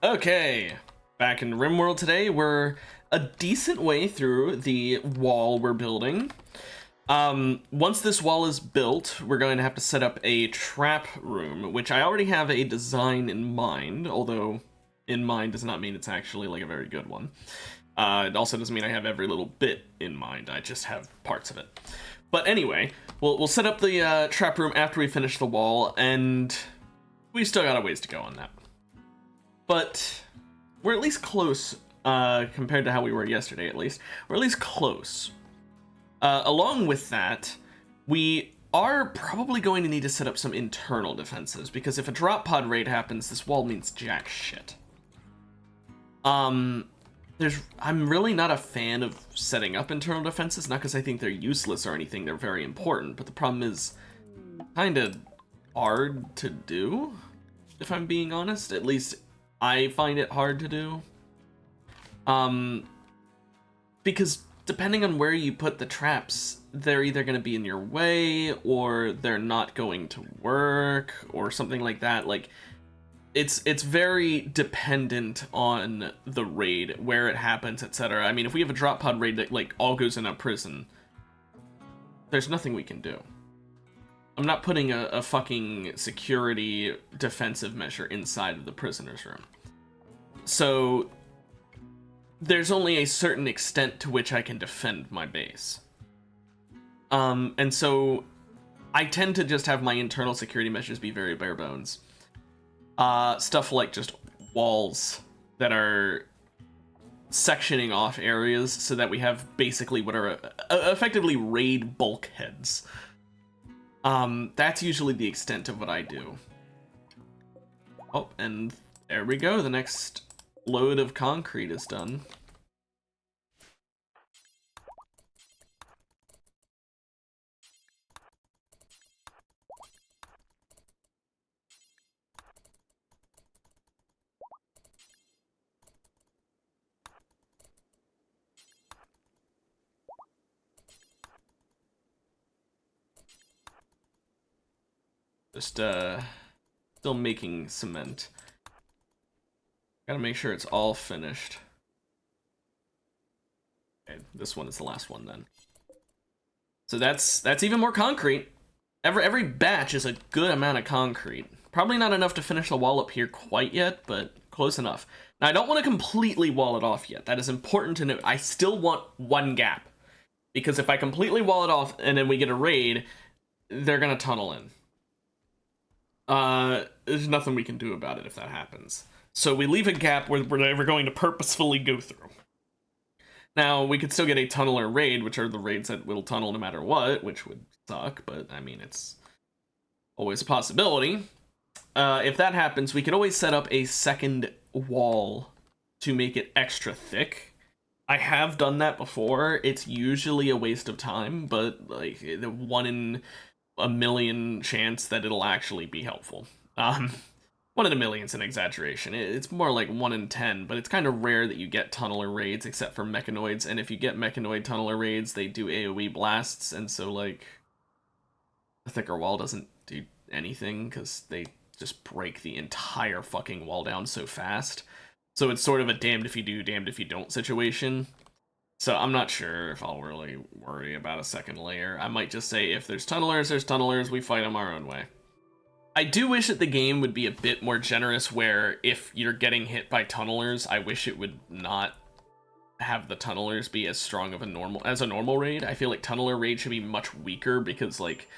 Okay, back in Rimworld today. We're a decent way through the wall we're building. Once this wall is built, we're going to have to set up a trap room, which I already have a design in mind, although in mind does not mean it's actually like a very good one. It also doesn't mean I have every little bit in mind, I just have parts of it. But anyway, we'll set up the trap room after we finish the wall, and we still got a ways to go on that. But we're at least close, compared to how we were yesterday, at least. We're at least close. Along with that, we are probably going to need to set up some internal defenses, because if a drop pod raid happens, this wall means jack shit. I'm really not a fan of setting up internal defenses, not because I think they're useless or anything, they're very important, but the problem is kinda hard to do, if I'm being honest. At least I find it hard to do. Because depending on where you put the traps, they're either going to be in your way, or they're not going to work, or something like that. Like, it's very dependent on the raid, where it happens, etc. I mean, if we have a drop pod raid that, like, all goes in a prison, there's nothing we can do. I'm not putting a fucking security defensive measure inside of the prisoner's room. So there's only a certain extent to which I can defend my base. And so I tend to just have my internal security measures be very bare bones. Stuff like just walls that are sectioning off areas so that we have basically what are effectively raid bulkheads. That's usually the extent of what I do. Oh, and there we go. The next load of concrete is done. Just, still making cement. Gotta make sure it's all finished. Okay, this one is the last one then. So that's even more concrete. Every batch is a good amount of concrete. Probably not enough to finish the wall up here quite yet, but close enough. Now, I don't want to completely wall it off yet. That is important to note. I still want one gap. Because if I completely wall it off and then we get a raid, they're gonna tunnel in. There's nothing we can do about it if that happens. So we leave a gap where we're going to purposefully go through. Now, we could still get a tunneler raid, which are the raids that will tunnel no matter what, which would suck, but I mean, it's always a possibility. If that happens, we can always set up a second wall to make it extra thick. I have done that before. It's usually a waste of time, but like the 1 in a million chance that it'll actually be helpful. 1 in a million's an exaggeration. It's more like 1 in 10, but it's kind of rare that you get tunneler raids except for mechanoids, and if you get mechanoid tunneler raids, they do AoE blasts, and so like a thicker wall doesn't do anything because they just break the entire fucking wall down so fast. So it's sort of a damned if you do, damned if you don't situation. So I'm not sure if I'll really worry about a second layer. I might just say if there's tunnelers, we fight them our own way. I do wish that the game would be a bit more generous where if you're getting hit by tunnelers, I wish it would not have the tunnelers be as strong of a normal raid. I feel like tunneler raid should be much weaker because like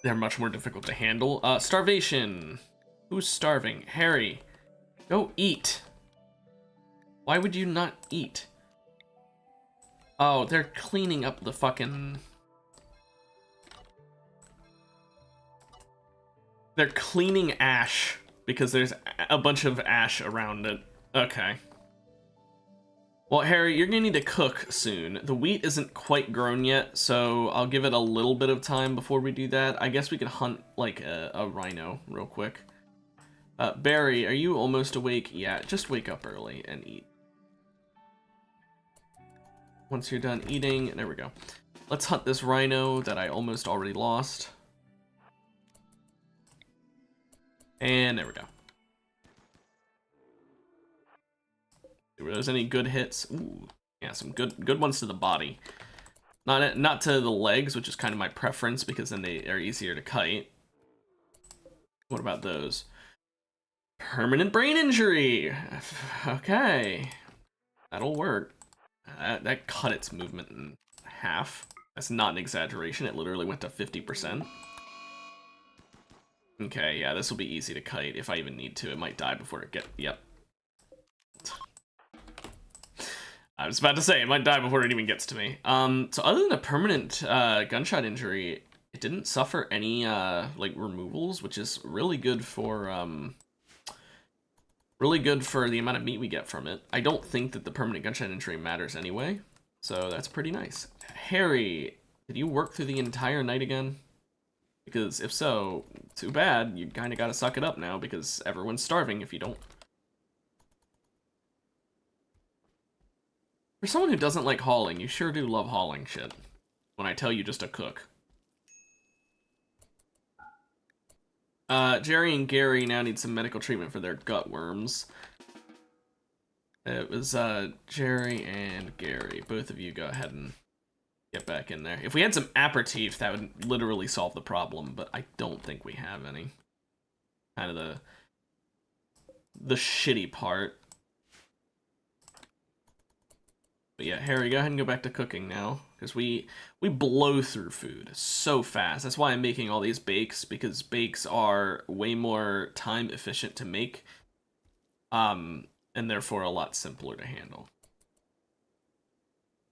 they're much more difficult to handle. Starvation. Who's starving? Harry. Go eat. Why would you not eat? Oh, they're cleaning up the fucking... They're cleaning ash because there's a bunch of ash around it. Okay. Well, Harry, you're gonna need to cook soon. The wheat isn't quite grown yet, so I'll give it a little bit of time before we do that. I guess we could hunt, like, a rhino real quick. Barry, are you almost awake? Yeah, just wake up early and eat. Once you're done eating, there we go. Let's hunt this rhino that I almost already lost. And there we go. Were those any good hits? Ooh, yeah, some good ones to the body. Not to the legs, which is kind of my preference because then they are easier to kite. What about those? Permanent brain injury. Okay, that'll work. That cut its movement in half. That's not an exaggeration. It literally went to 50%. Okay, yeah, this will be easy to kite if I even need to. It might die before it yep. I was about to say, it might die before it even gets to me. So other than a permanent gunshot injury, it didn't suffer any like removals, which is really good for the amount of meat we get from it. I don't think that the permanent gunshot injury matters anyway, so that's pretty nice. Harry, did you work through the entire night again? Because if so, too bad. You kind of gotta suck it up now because everyone's starving if you don't. For someone who doesn't like hauling, you sure do love hauling shit. When I tell you just to cook. Jerry and Gary now need some medical treatment for their gut worms. It was Jerry and Gary. Both of you go ahead and get back in there. If we had some aperitif, that would literally solve the problem, but I don't think we have any. Kind of the shitty part. But yeah, Harry, go ahead and go back to cooking now, because we blow through food so fast. That's why I'm making all these bakes, because bakes are way more time efficient to make, and therefore a lot simpler to handle.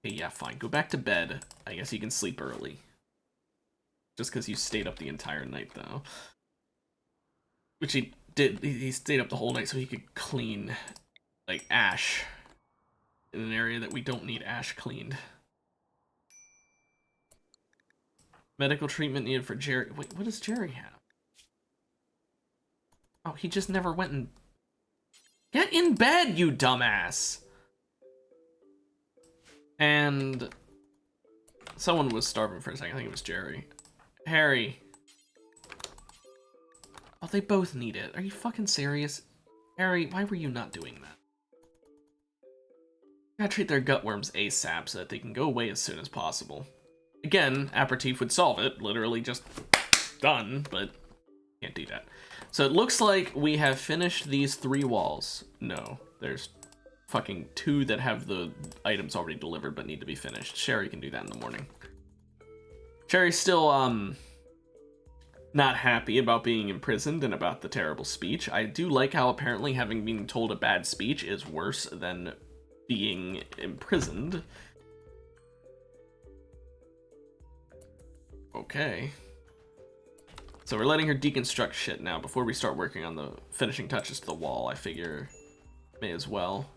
Okay, yeah, fine. Go back to bed. I guess you can sleep early. Just because you stayed up the entire night, though. Which he did. He stayed up the whole night so he could clean, like, ash in an area that we don't need ash cleaned. Medical treatment needed for Jerry. Wait, what does Jerry have? Oh, he just never went and... Get in bed, you dumbass! And... someone was starving for a second. I think it was Jerry. Harry. Oh, they both need it. Are you fucking serious? Harry, why were you not doing that? Gotta treat their gutworms ASAP so that they can go away as soon as possible. Again, aperitif would solve it. Literally just done, but can't do that. So it looks like we have finished these 3 walls. No, there's fucking 2 that have the items already delivered but need to be finished. Sherry can do that in the morning. Sherry's still, not happy about being imprisoned and about the terrible speech. I do like how apparently having been told a bad speech is worse than being imprisoned. Okay. So we're letting her deconstruct shit now before we start working on the finishing touches to the wall. I figure may as well.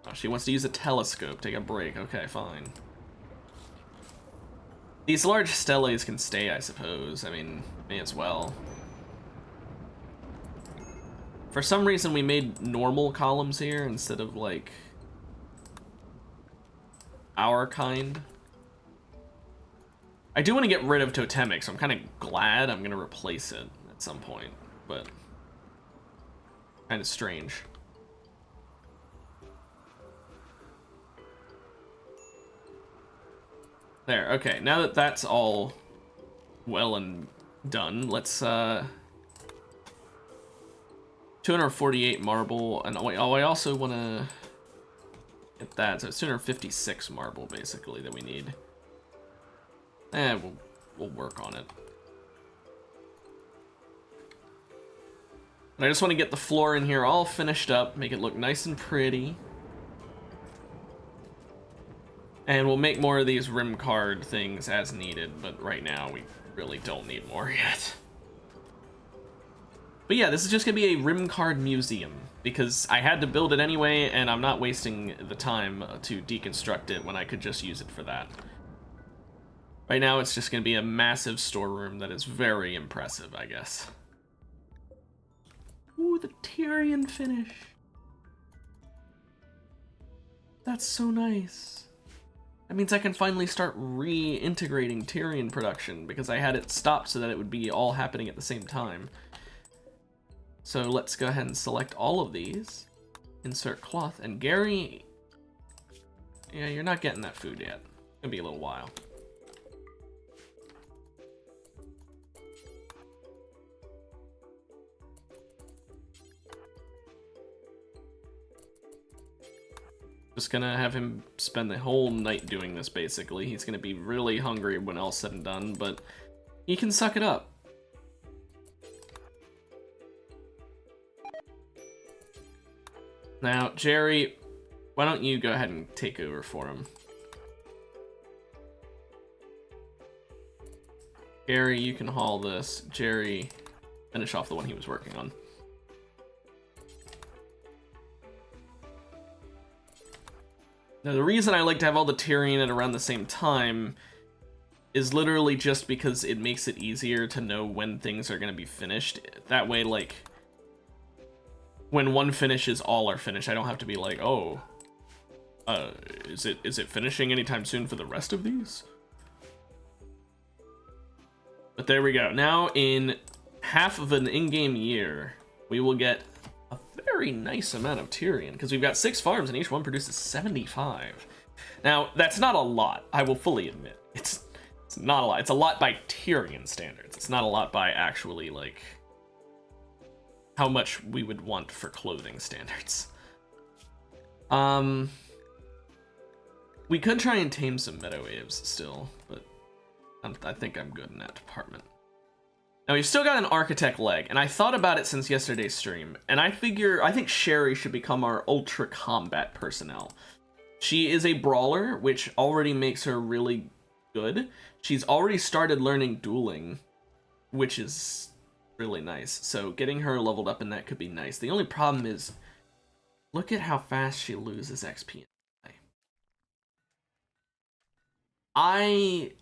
Oh, she wants to use a telescope. Take a break. Okay, fine. These large steles can stay, I suppose. I mean, may as well. For some reason, we made normal columns here instead of, like, our kind. I do want to get rid of totemic, so I'm kind of glad I'm going to replace it at some point, but kind of strange. There, okay, now that that's all well and done, let's, 248 marble, and oh, I also want to get that, so it's 256 marble, basically, that we need. We'll work on it. But I just want to get the floor in here all finished up, make it look nice and pretty. And we'll make more of these rim card things as needed, but right now we really don't need more yet. But yeah, this is just gonna be a rim card museum, because I had to build it anyway, and I'm not wasting the time to deconstruct it when I could just use it for that. Right now, it's just gonna be a massive storeroom that is very impressive, I guess. Ooh, the Tyrion finish. That's so nice. That means I can finally start reintegrating Tyrion production, because I had it stopped so that it would be all happening at the same time. So let's go ahead and select all of these. Insert cloth. And Gary... Yeah, you're not getting that food yet. It's gonna be a little while. Just gonna have him spend the whole night doing this, basically. He's gonna be really hungry when all's said and done, but he can suck it up. Now, Jerry, why don't you go ahead and take over for him? Gary, you can haul this. Jerry, finish off the one he was working on. Now, the reason I like to have all the Tyrion at around the same time is literally just because it makes it easier to know when things are going to be finished. That way, like, when one finishes, all are finished. I don't have to be like, oh, is it finishing anytime soon for the rest of these? But there we go. Now, in half of an in-game year, we will get a very nice amount of Tyrion, because we've got 6 farms and each one produces 75. Now, that's not a lot, I will fully admit. It's not a lot. It's a lot by Tyrion standards. It's not a lot by actually, like, how much we would want for clothing standards. We could try and tame some meadow aves still, but I think I'm good in that department. Now, we've still got an architect leg, and I thought about it since yesterday's stream, and I think Sherry should become our ultra combat personnel. She is a brawler, which already makes her really good. She's already started learning dueling, which is really nice. So getting her leveled up in that could be nice. The only problem is, look at how fast she loses XP. I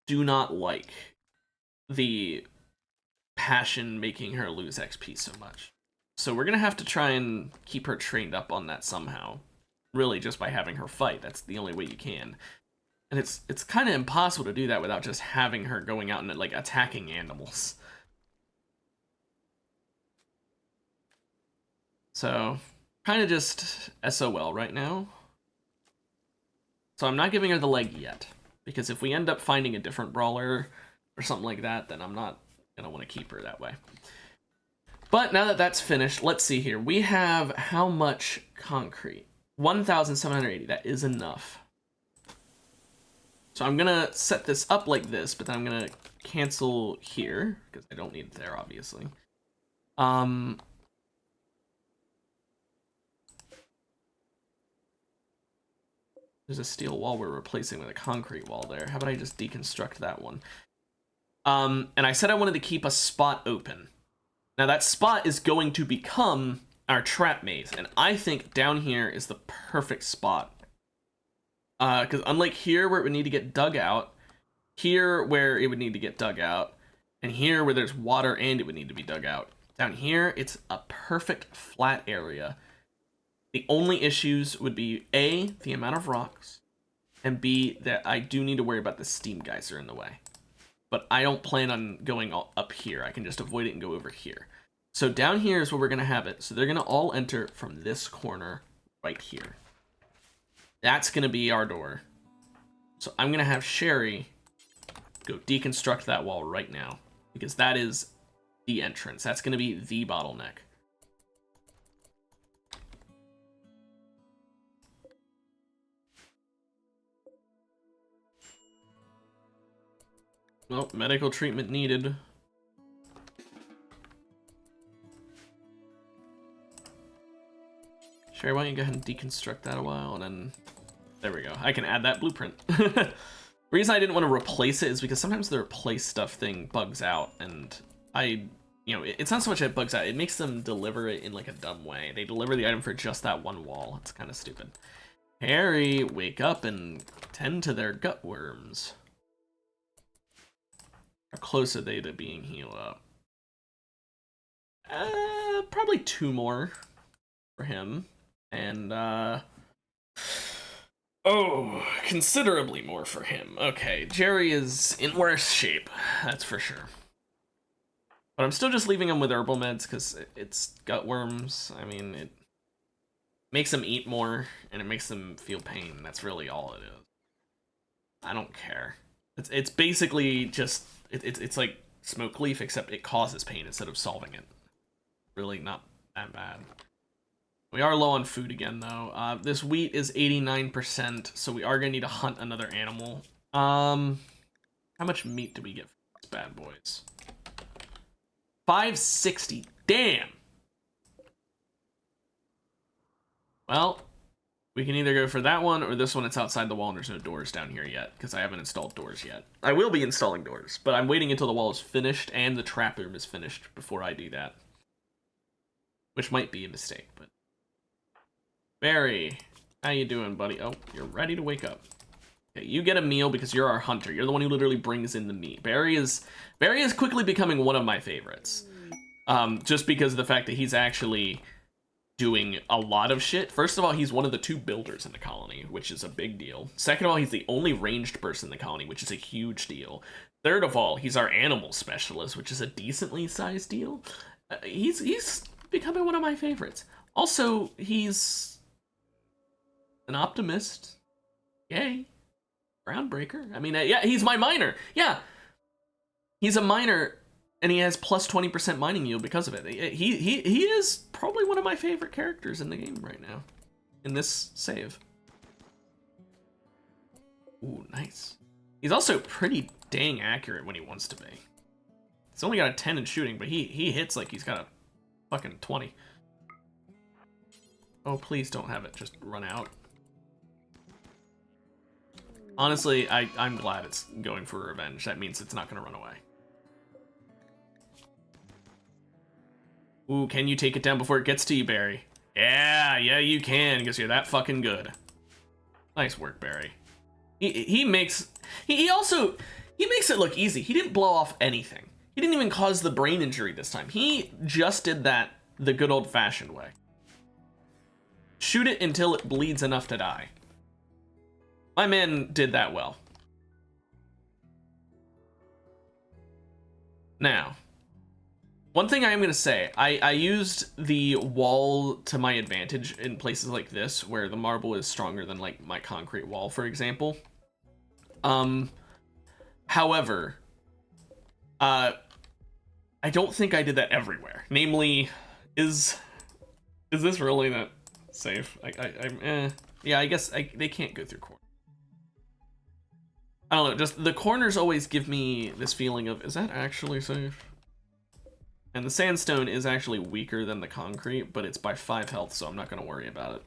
do not like the passion making her lose XP so much. So we're gonna have to try and keep her trained up on that somehow. Really, just by having her fight. That's the only way you can. And it's kind of impossible to do that without just having her going out and, like, attacking animals. So, kind of just SOL right now. So I'm not giving her the leg yet, because if we end up finding a different brawler or something like that, then I'm not gonna want to keep her that way. But now that that's finished, let's see here. We have how much concrete? 1,780. That is enough. So I'm gonna set this up like this, but then I'm gonna cancel here, because I don't need it there, obviously. There's a steel wall we're replacing with a concrete wall there. How about I just deconstruct that one? And I said I wanted to keep a spot open. Now that spot is going to become our trap maze, and I think down here is the perfect spot. Because unlike here where it would need to get dug out, here where it would need to get dug out, and here where there's water and it would need to be dug out, down here it's a perfect flat area. The only issues would be A, the amount of rocks, and B, that I do need to worry about the steam geyser in the way. But I don't plan on going all up here. I can just avoid it and go over here. So down here is where we're going to have it. So they're going to all enter from this corner right here. That's going to be our door. So I'm going to have Sherry go deconstruct that wall right now, because that is the entrance. That's going to be the bottleneck. Well, medical treatment needed. Sherry, why don't you go ahead and deconstruct that a while, and then... There we go. I can add that blueprint. The reason I didn't want to replace it is because sometimes the replace stuff thing bugs out, and it's not so much that it bugs out, it makes them deliver it in, like, a dumb way. They deliver the item for just that one wall. It's kind of stupid. Harry, wake up and tend to their gut worms. How close are they to being healed up? Probably 2 more for him. And, Oh, considerably more for him. Okay, Jerry is in worse shape, that's for sure. But I'm still just leaving him with herbal meds because it's gut worms. I mean, it makes him eat more and it makes him feel pain. That's really all it is. I don't care. It's basically just it's like smoke leaf, except it causes pain instead of solving it. Really not that bad. We are low on food again, though. This wheat is 89%, so we are going to need to hunt another animal. How much meat do we get for these bad boys? 560. Damn! Well, we can either go for that one or this one. It's outside the wall and there's no doors down here yet, because I haven't installed doors yet. I will be installing doors, but I'm waiting until the wall is finished and the trap room is finished before I do that. Which might be a mistake, but... Barry, how you doing, buddy? Oh, you're ready to wake up. Okay, you get a meal because you're our hunter. You're the one who literally brings in the meat. Barry is quickly becoming one of my favorites. Just because of the fact that he's actually doing a lot of shit. First of all, he's one of the 2 builders in the colony, which is a big deal. Second of all, he's the only ranged person in the colony, which is a huge deal. Third of all, he's our animal specialist, which is a decently sized deal. He's becoming one of my favorites. Also, he's an optimist. Yay. Groundbreaker. I mean, yeah, he's my miner. Yeah. He's a miner, and he has plus 20% mining yield because of it. He is probably one of my favorite characters in the game right now. In this save. Ooh, nice. He's also pretty dang accurate when he wants to be. He's only got a 10 in shooting, but he hits like he's got a fucking 20. Oh, please don't have it just run out. Honestly, I'm glad it's going for revenge. That means it's not going to run away. Ooh, can you take it down before it gets to you, Barry? Yeah, you can, because you're that fucking good. Nice work, Barry. He makes it look easy. He didn't blow off anything. He didn't even cause the brain injury this time. He just did that the good old-fashioned way. Shoot it until it bleeds enough to die. My man did that well. Now, one thing I am going to say, I used the wall to my advantage in places like this, where the marble is stronger than, like, my concrete wall, for example. However, I don't think I did that everywhere. Namely, is this really that safe? Yeah, I guess they can't go through corners. I don't know, just the corners always give me this feeling of, is that actually safe? And the sandstone is actually weaker than the concrete, but it's by 5 health, so I'm not going to worry about it.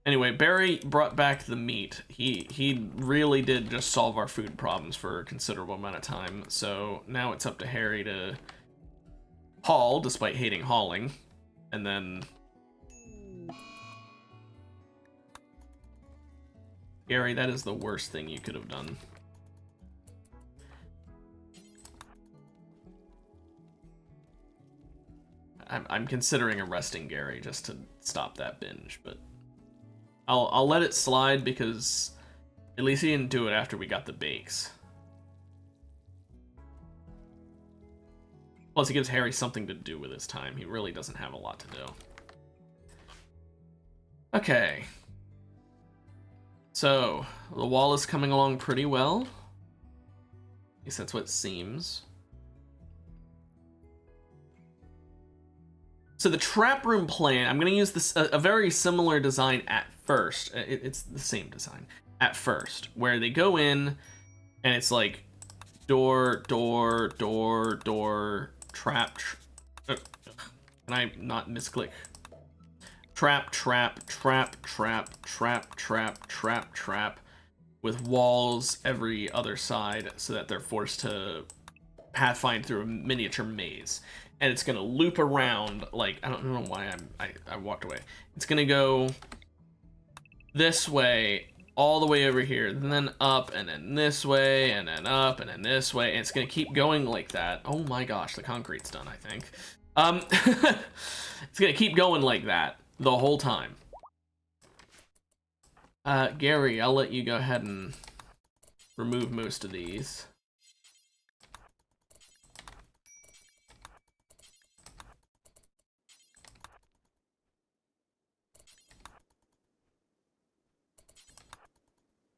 Anyway, Barry brought back the meat. He really did just solve our food problems for a considerable amount of time, so now it's up to Harry to haul, despite hating hauling, and then... Gary, that is the worst thing you could have done. I'm considering arresting Gary just to stop that binge, but I'll let it slide because at least he didn't do it after we got the bakes. Plus, it gives Harry something to do with his time. He really doesn't have a lot to do. Okay. So, the wall is coming along pretty well. At least that's what it seems. So the trap room plan, I'm going to use this a very similar design at first. It's the same design at first, where they go in and it's like door, door, door, door, trap. Can I not misclick? Trap, trap, trap, trap, trap, trap, trap, trap, with walls every other side so that they're forced to pathfind through a miniature maze. And it's gonna loop around, like, I don't know why I walked away. It's gonna go this way, all the way over here, and then up, and then this way, and then up, and then this way, and it's gonna keep going like that. Oh my gosh, the concrete's done, I think. It's gonna keep going like that the whole time. Gary, I'll let you go ahead and remove most of these.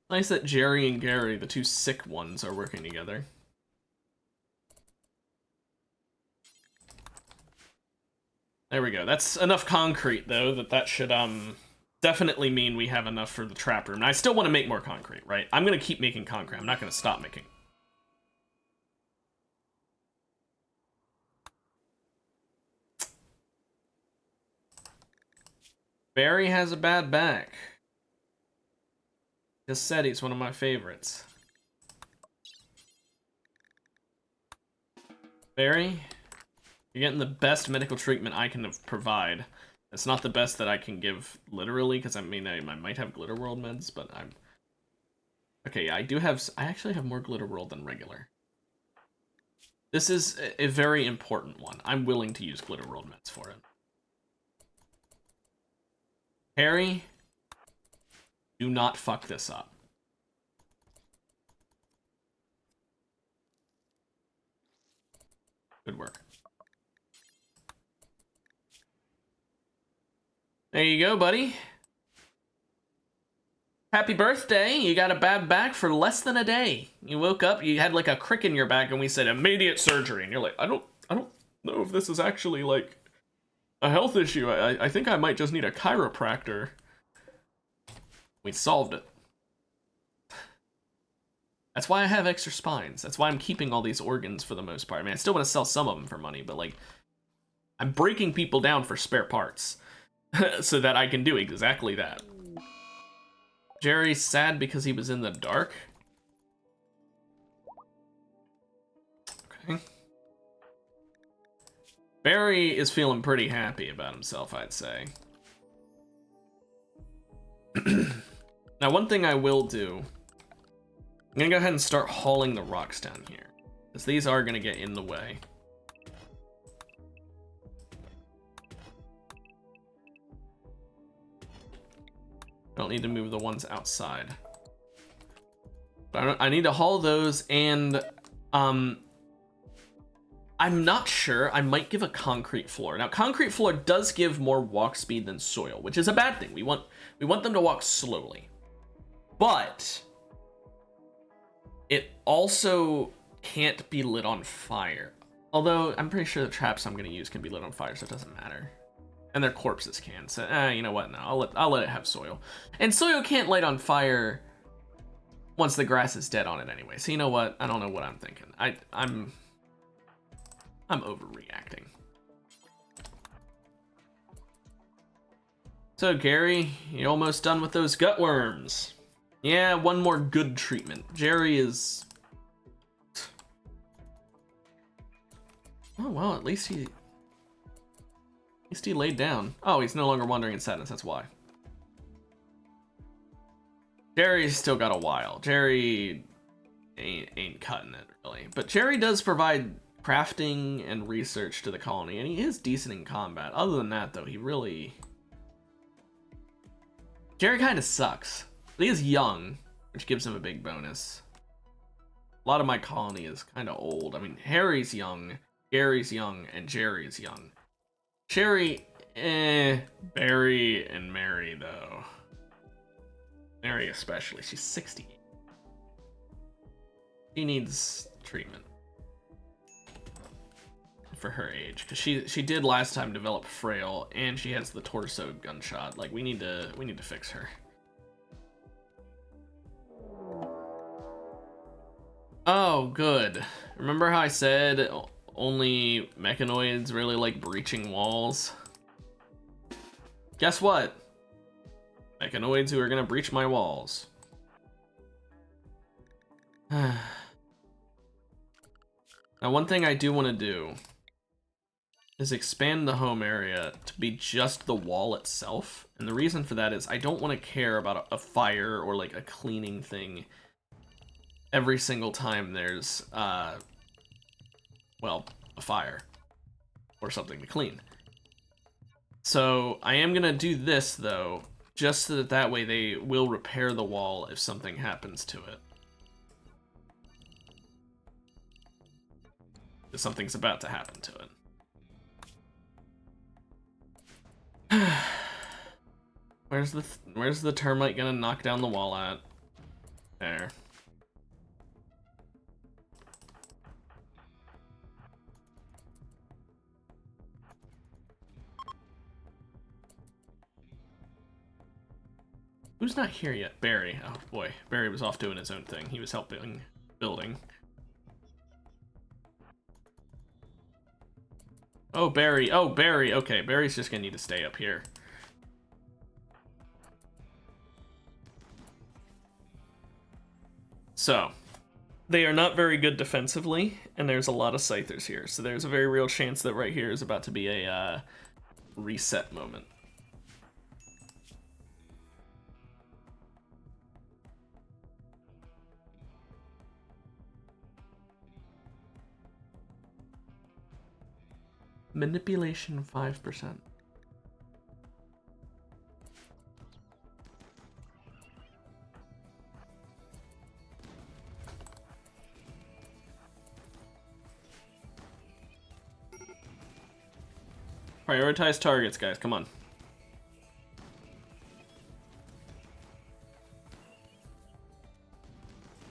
Nice that Jerry and Gary, the two sick ones, are working together. There we go. That's enough concrete, though, that should, definitely mean we have enough for the trap room. And I still want to make more concrete, right? I'm going to keep making concrete. I'm not going to stop making. Barry has a bad back. Just said he's one of my favorites. Barry, you're getting the best medical treatment I can provide. It's not the best that I can give literally, because I mean, I might have Glitter World meds, but I'm... Okay, I actually have more Glitter World than regular. This is a very important one. I'm willing to use Glitter World meds for it. Harry, do not fuck this up. Good work. There you go, buddy. Happy birthday. You got a bad back for less than a day. You woke up, you had like a crick in your back, and we said immediate surgery. And you're like, I don't know if this is actually like a health issue. I think I might just need a chiropractor. We solved it. That's why I have extra spines. That's why I'm keeping all these organs for the most part. I mean, I still want to sell some of them for money, but like, I'm breaking people down for spare parts so that I can do exactly that. Jerry's sad because he was in the dark. Okay. Barry is feeling pretty happy about himself, I'd say. Now, one thing I will do, I'm gonna go ahead and start hauling the rocks down here, because these are gonna get in the way. I don't need to move the ones outside. But I need to haul those, and I'm not sure. I might give a concrete floor. Now, concrete floor does give more walk speed than soil, which is a bad thing. We want them to walk slowly. But it also can't be lit on fire. Although I'm pretty sure the traps I'm going to use can be lit on fire, so it doesn't matter. And their corpses can. So, you know what? No, I'll let it have soil. And soil can't light on fire once the grass is dead on it anyway. So you know what? I don't know what I'm thinking. I'm overreacting. So Gary, you're almost done with those gut worms. Yeah, one more good treatment. Jerry is... Oh, well, at least he laid down. Oh, he's no longer wandering in sadness, that's why. Jerry's still got a while. Jerry ain't cutting it, really. But Jerry does provide crafting and research to the colony, and he is decent in combat. Other than that, though, he really... Jerry kind of sucks. But he is young, which gives him a big bonus. A lot of my colony is kind of old. I mean, Harry's young, Gary's young, and Jerry's young. Sherry, Barry and Mary, though. Mary especially, she's 60. She needs treatment. For her age, because she did last time develop frail, and she has the torso gunshot. Like, we need to fix her. Oh, good. Remember how I said only mechanoids really like breaching walls? Guess what? Mechanoids who are gonna breach my walls. Now, one thing I do want to do is expand the home area to be just the wall itself. And the reason for that is I don't want to care about a fire or like a cleaning thing every single time there's, well, a fire or something to clean. So I am going to do this, though, just so that that way they will repair the wall if something happens to it. If something's about to happen to it. Where's the termite gonna knock down the wall at? There. Who's not here yet? Barry. Oh boy, Barry was off doing his own thing. He was helping building. Oh, Barry. Oh, Barry. Okay, Barry's just gonna need to stay up here. So, they are not very good defensively, and there's a lot of Scythers here. So there's a very real chance that right here is about to be a reset moment. Manipulation 5%. Prioritize targets, guys. Come on.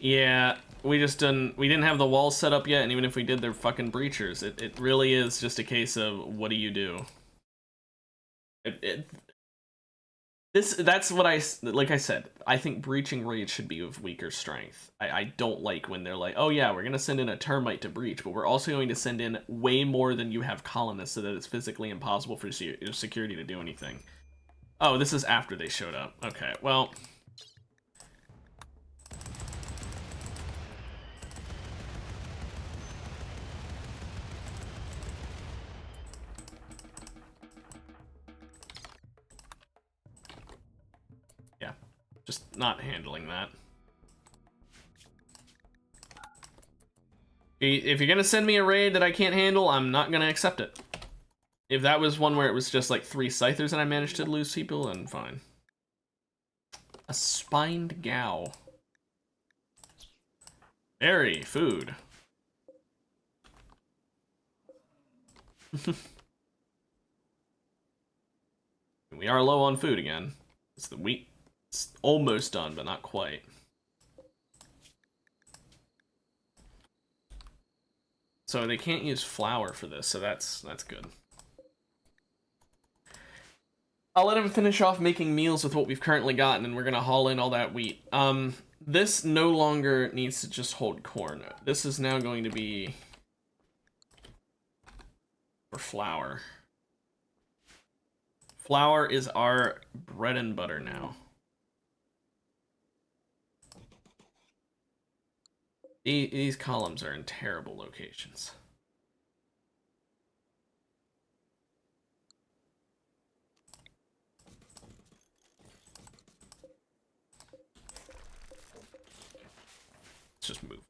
Yeah, we didn't have the walls set up yet, and even if we did, they're fucking breachers. It really is just a case of what do you do? That's what like I said, I think breaching raids should be of weaker strength. I don't like when they're like, oh yeah, we're gonna send in a termite to breach, but we're also going to send in way more than you have colonists so that it's physically impossible for security to do anything. Oh, this is after they showed up. Okay, well. Yeah, just not handling that. If you're gonna send me a raid that I can't handle, I'm not gonna accept it. If that was one where it was just like 3 Scythers and I managed to lose people, then fine. A spined Gao. Berry, food. We are low on food again. It's the wheat. It's almost done, but not quite. So they can't use flour for this, so that's good. I'll let him finish off making meals with what we've currently gotten, and we're gonna haul in all that wheat. This no longer needs to just hold corn. This is now going to be for flour. Flour is our bread and butter now. These columns are in terrible locations. Let's just move.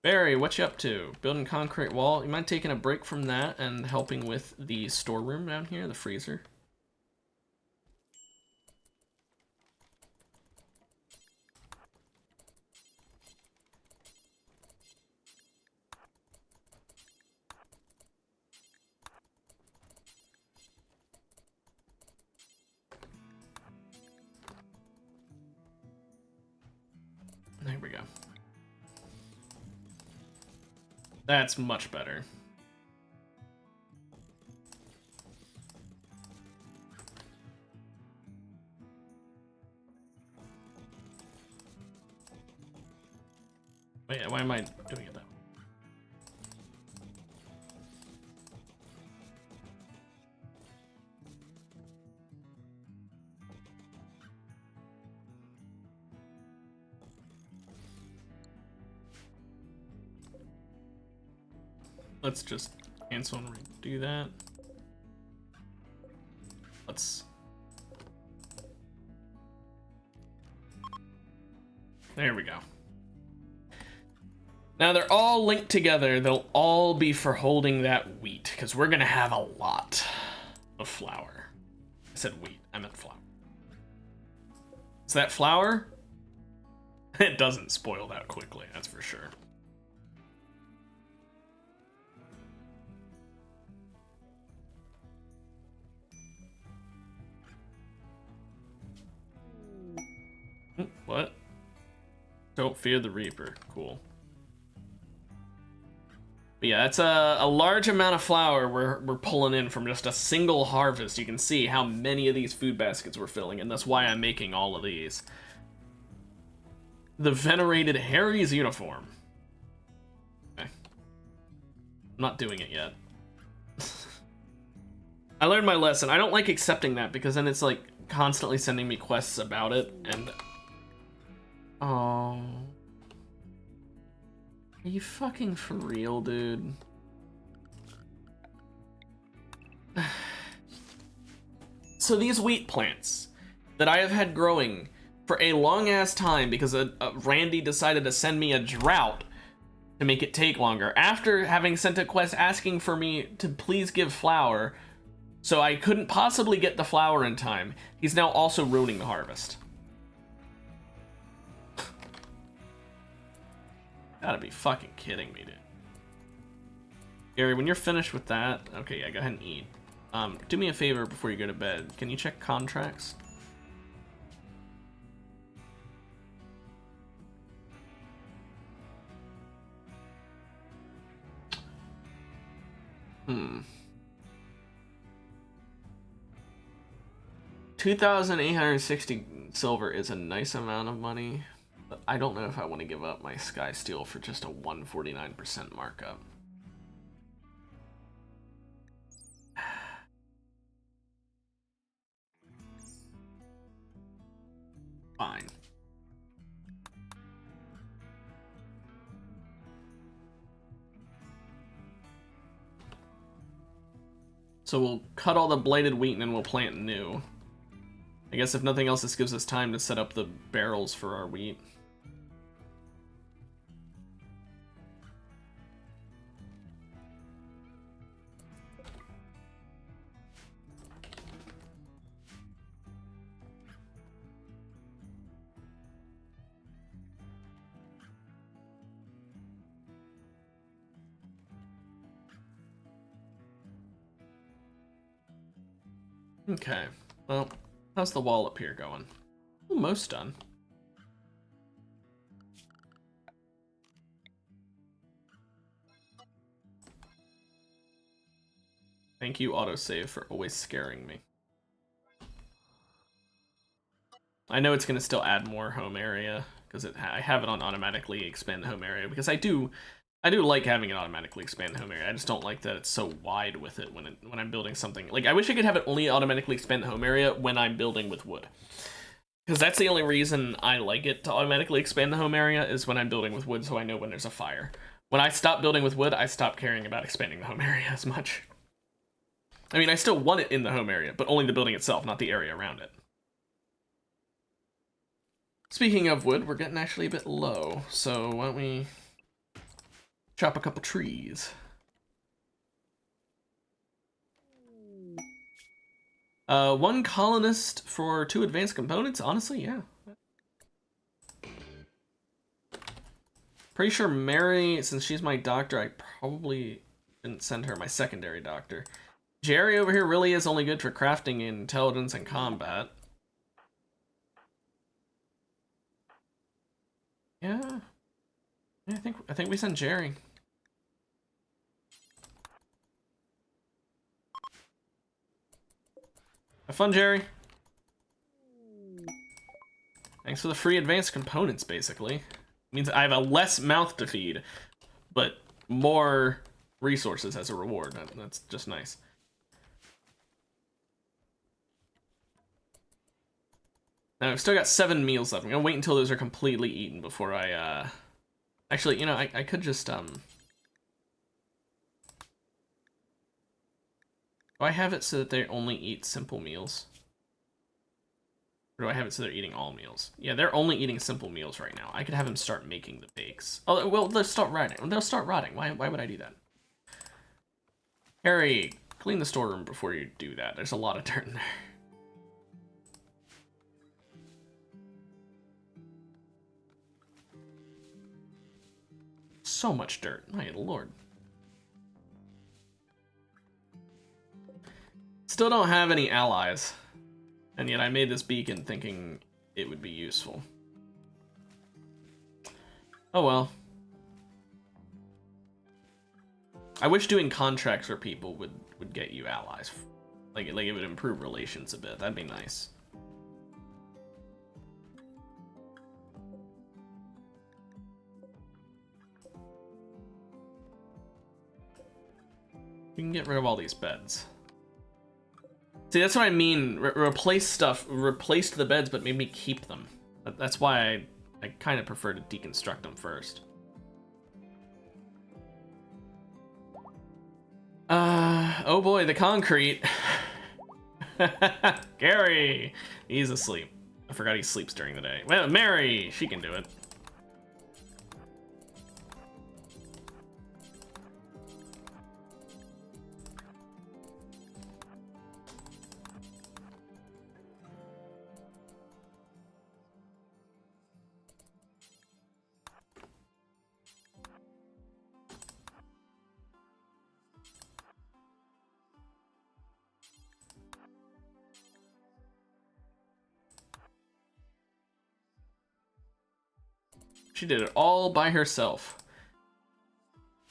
Barry, what you up to? Building concrete wall. You mind taking a break from that and helping with the storeroom down here, the freezer? There we go. That's much better. Wait, why am I doing it that way? Let's just cancel and redo that. Let's... There we go. Now they're all linked together. They'll all be for holding that wheat, because we're gonna have a lot. of flour. I said wheat. I meant flour. Is that flour? It doesn't spoil that quickly, that's for sure. What? Don't fear the Reaper. Cool. But yeah, that's a large amount of flour we're pulling in from just a single harvest. You can see how many of these food baskets we're filling, and that's why I'm making all of these. The venerated Harry's uniform. Okay. I'm not doing it yet. I learned my lesson. I don't like accepting that because then it's like constantly sending me quests about it, and oh, are you fucking for real, dude? So these wheat plants that I have had growing for a long ass time because Randy decided to send me a drought to make it take longer after having sent a quest asking for me to please give flour, so I couldn't possibly get the flour in time. He's now also ruining the harvest. Gotta be fucking kidding me, dude. Gary, when you're finished with that, okay, yeah, go ahead and eat. Do me a favor before you go to bed. Can you check contracts? Hmm. 2,860 silver is a nice amount of money, but I don't know if I want to give up my Sky Steel for just a 149% markup. Fine. So we'll cut all the blighted wheat and then we'll plant new. I guess if nothing else, this gives us time to set up the barrels for our wheat. Okay, well, how's the wall up here going? Almost done. Thank you, autosave, for always scaring me. I know it's going to still add more home area, because I have it on automatically expand home area, because I do like having it automatically expand home area. I just don't like that it's so wide with it when I'm building something. Like, I wish I could have it only automatically expand the home area when I'm building with wood. Because that's the only reason I like it to automatically expand the home area, is when I'm building with wood, so I know when there's a fire. When I stop building with wood, I stop caring about expanding the home area as much. I mean, I still want it in the home area, but only the building itself, not the area around it. Speaking of wood, we're getting actually a bit low, so why don't we chop a couple trees. One colonist for 2 advanced components? Honestly, yeah. Pretty sure Mary, since she's my doctor, I probably didn't send her my secondary doctor. Jerry over here really is only good for crafting, intelligence, and combat. Yeah. Yeah, I think we sent Jerry. Have fun, Jerry. Thanks for the free advanced components, basically. Means I have a less mouth to feed, but more resources as a reward. That's just nice. Now, I've still got 7 meals left. I'm gonna wait until those are completely eaten before I, Actually, you know, I could just, Do I have it so that they only eat simple meals? Or do I have it so they're eating all meals? Yeah, they're only eating simple meals right now. I could have them start making the bakes. Oh, well, they'll start rotting. They'll start rotting. Why would I do that? Harry, Clean the storeroom before you do that. There's a lot of dirt in there. So much dirt. My lord. Still don't have any allies. And yet I made this beacon thinking it would be useful. Oh well. I wish doing contracts for people would get you allies. Like it would improve relations a bit. That'd be nice. You can get rid of all these beds. See, that's what I mean. Replace stuff. Replaced the beds, but made me keep them. That's why I kind of prefer to deconstruct them first. Oh boy, the concrete. Gary! He's asleep. I forgot he sleeps during the day. Well, Mary! She can do it. She did it all by herself.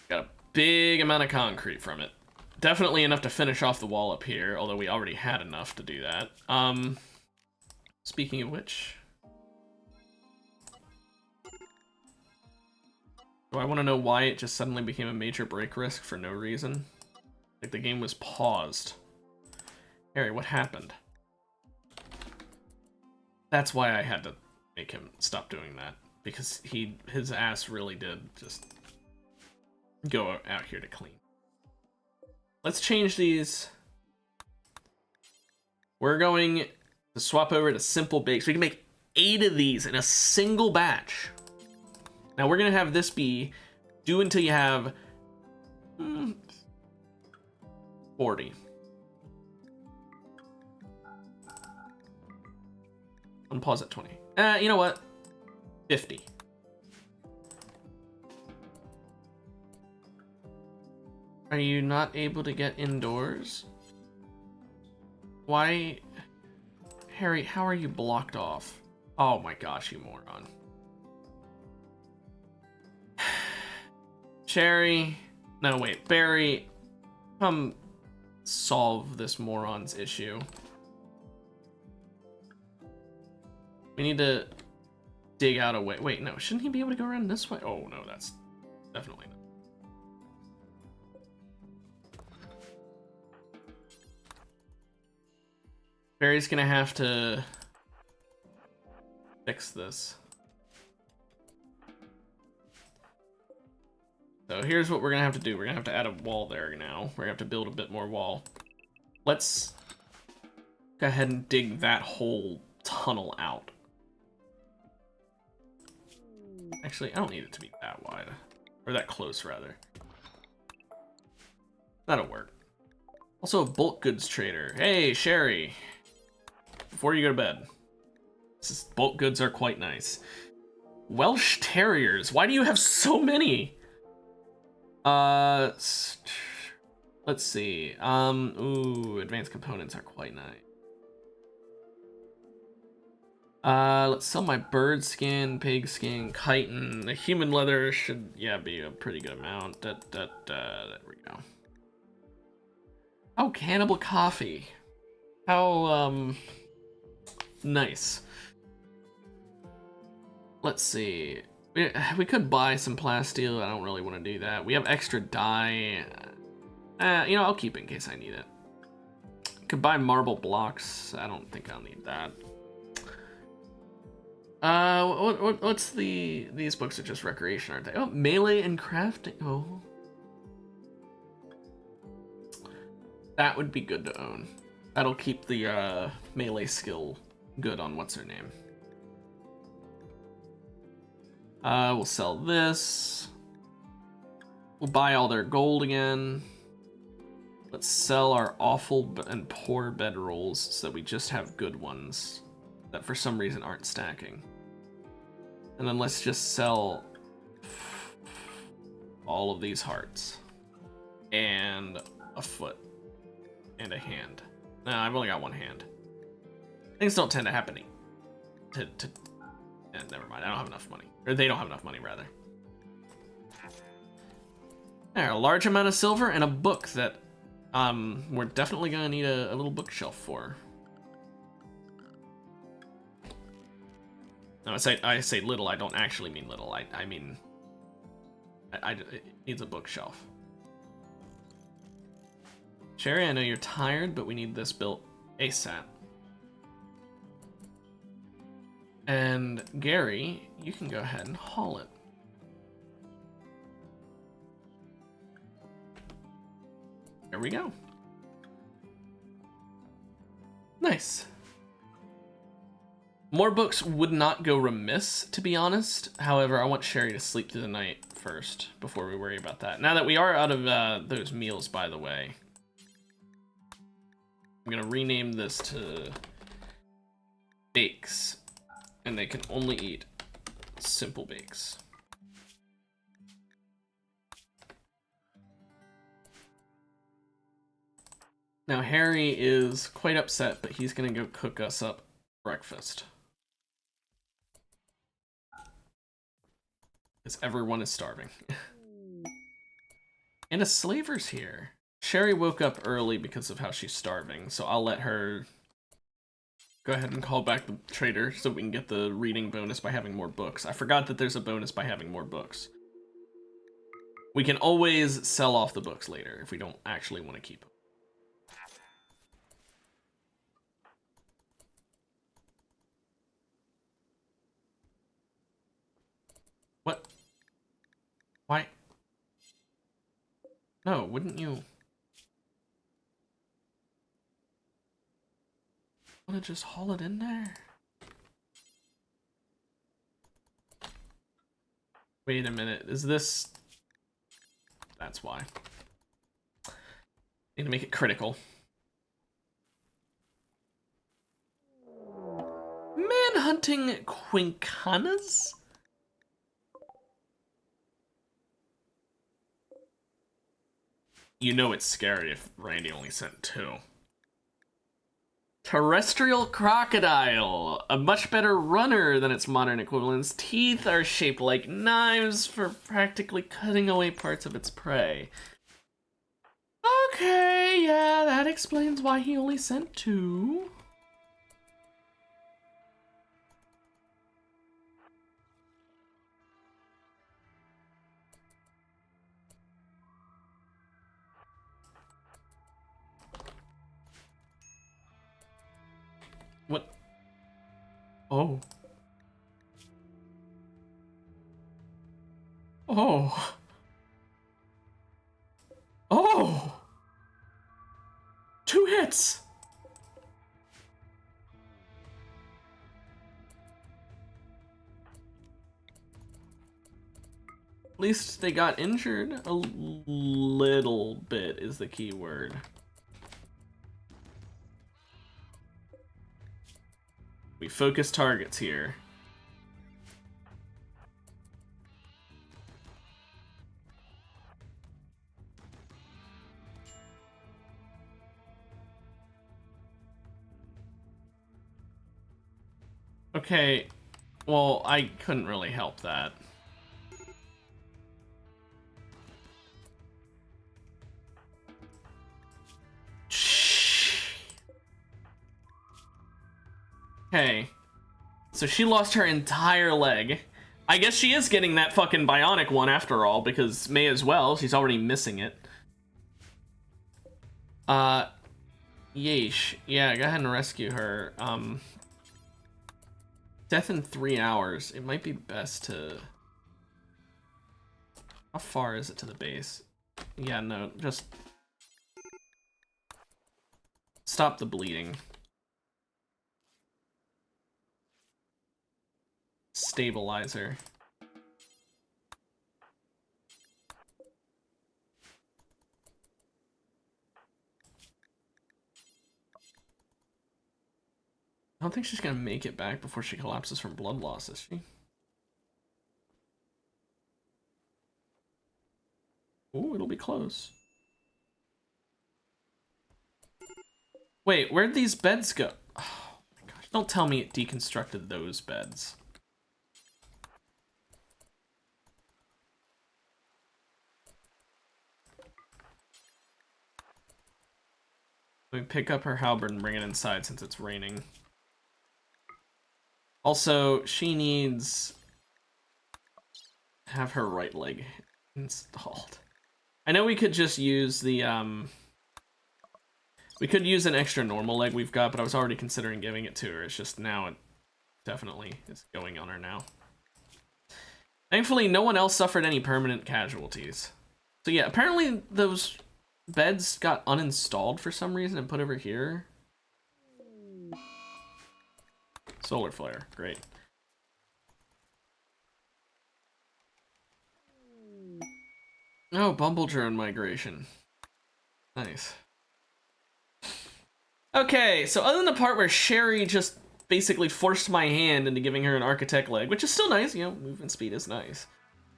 Got a big amount of concrete from it. Definitely enough to finish off the wall up here, although we already had enough to do that. Speaking of which... do I want to know why it just suddenly became a major break risk for no reason? Like the game was paused. Harry, what happened? That's why I had to make him stop doing that. Because his ass really did just go out here to clean. Let's change these. We're going to swap over to simple bakes. We can make 8 of these in a single batch. Now we're gonna have this be do until you have 40. Unpause at 20. You know what? 50. Are you not able to get indoors? Why? Harry, how are you blocked off? Oh my gosh, you moron. Cherry. No, wait. Barry, come solve this moron's issue. We need to dig out a way. Wait, no. Shouldn't he be able to go around this way? Oh, no, that's definitely not. Barry's gonna have to fix this. So here's what we're gonna have to do. We're gonna have to add a wall there now. We're gonna have to build a bit more wall. Let's go ahead and dig that whole tunnel out. Actually, I don't need it to be that wide. Or that close, rather. That'll work. Also, a bulk goods trader. Hey, Sherry. Before you go to bed. Bulk goods are quite nice. Welsh Terriers. Why do you have so many? Let's see. Ooh, advanced components are quite nice. Let's sell my bird skin, pig skin, chitin. The human leather should, yeah, be a pretty good amount. There we go. Oh, cannibal coffee. How, nice. Let's see. We could buy some plasteel. I don't really want to do that. We have extra dye. You know, I'll keep it in case I need it. Could buy marble blocks. I don't think I'll need that. What's these books are just recreation, aren't they? Oh, melee and crafting. Oh. That would be good to own. That'll keep the melee skill good on what's her name. We'll sell this. We'll buy all their gold again. Let's sell our awful and poor bedrolls so that we just have good ones that for some reason aren't stacking. And then let's just sell all of these hearts. And a foot. And a hand. No, I've only got one hand. Things don't tend to happen never mind, I don't have enough money. Or they don't have enough money, rather. There, a large amount of silver and a book that we're definitely gonna need a little bookshelf for. No, I say little, I don't actually mean little. I mean, it needs a bookshelf. Sherry, I know you're tired, but we need this built ASAP. And Gary, you can go ahead and haul it. There we go. Nice. More books would not go remiss, to be honest. However, I want Sherry to sleep through the night first before we worry about that. Now that we are out of those meals, by the way, I'm gonna rename this to bakes, and they can only eat simple bakes. Now Harry is quite upset, but he's gonna go cook us up breakfast. Because everyone is starving. And a slaver's here. Sherry woke up early because of how she's starving, so I'll let her go ahead and call back the trader so we can get the reading bonus by having more books. I forgot that there's a bonus by having more books. We can always sell off the books later if we don't actually want to keep them. What? Why? No, wouldn't you want to just haul it in there? Wait a minute, is this... That's why. Need to make it critical. Manhunting quincanas? You know it's scary if Randy only sent 2. Terrestrial crocodile, a much better runner than its modern equivalents. Teeth are shaped like knives for practically cutting away parts of its prey. Okay, yeah, that explains why he only sent 2. What? Oh. Oh. Oh! 2 hits! At least they got injured a little bit is the key word. We focus targets here. Okay, well, I couldn't really help that. Okay, so she lost her entire leg. I guess she is getting that fucking bionic one after all, because may as well, she's already missing it. Yeesh. Yeah, go ahead and rescue her. Death in 3 hours. It might be best to... How far is it to the base? Yeah, no, just... Stop the bleeding. Stabilizer. I don't think she's gonna make it back before she collapses from blood loss, is she? Ooh, it'll be close. Wait, where'd these beds go? Oh my gosh, don't tell me it deconstructed those beds. We pick up her halberd and bring it inside since it's raining. Also, she needs to have her right leg installed. I know we could just use the, we could use an extra normal leg we've got, but I was already considering giving it to her. It's just now it definitely is going on her now. Thankfully, no one else suffered any permanent casualties. So yeah, apparently those beds got uninstalled for some reason and put over here. Solar flare, great. Oh, bumble drone migration. Nice. Okay, so other than the part where Sherry just basically forced my hand into giving her an architect leg, which is still nice, you know, movement speed is nice.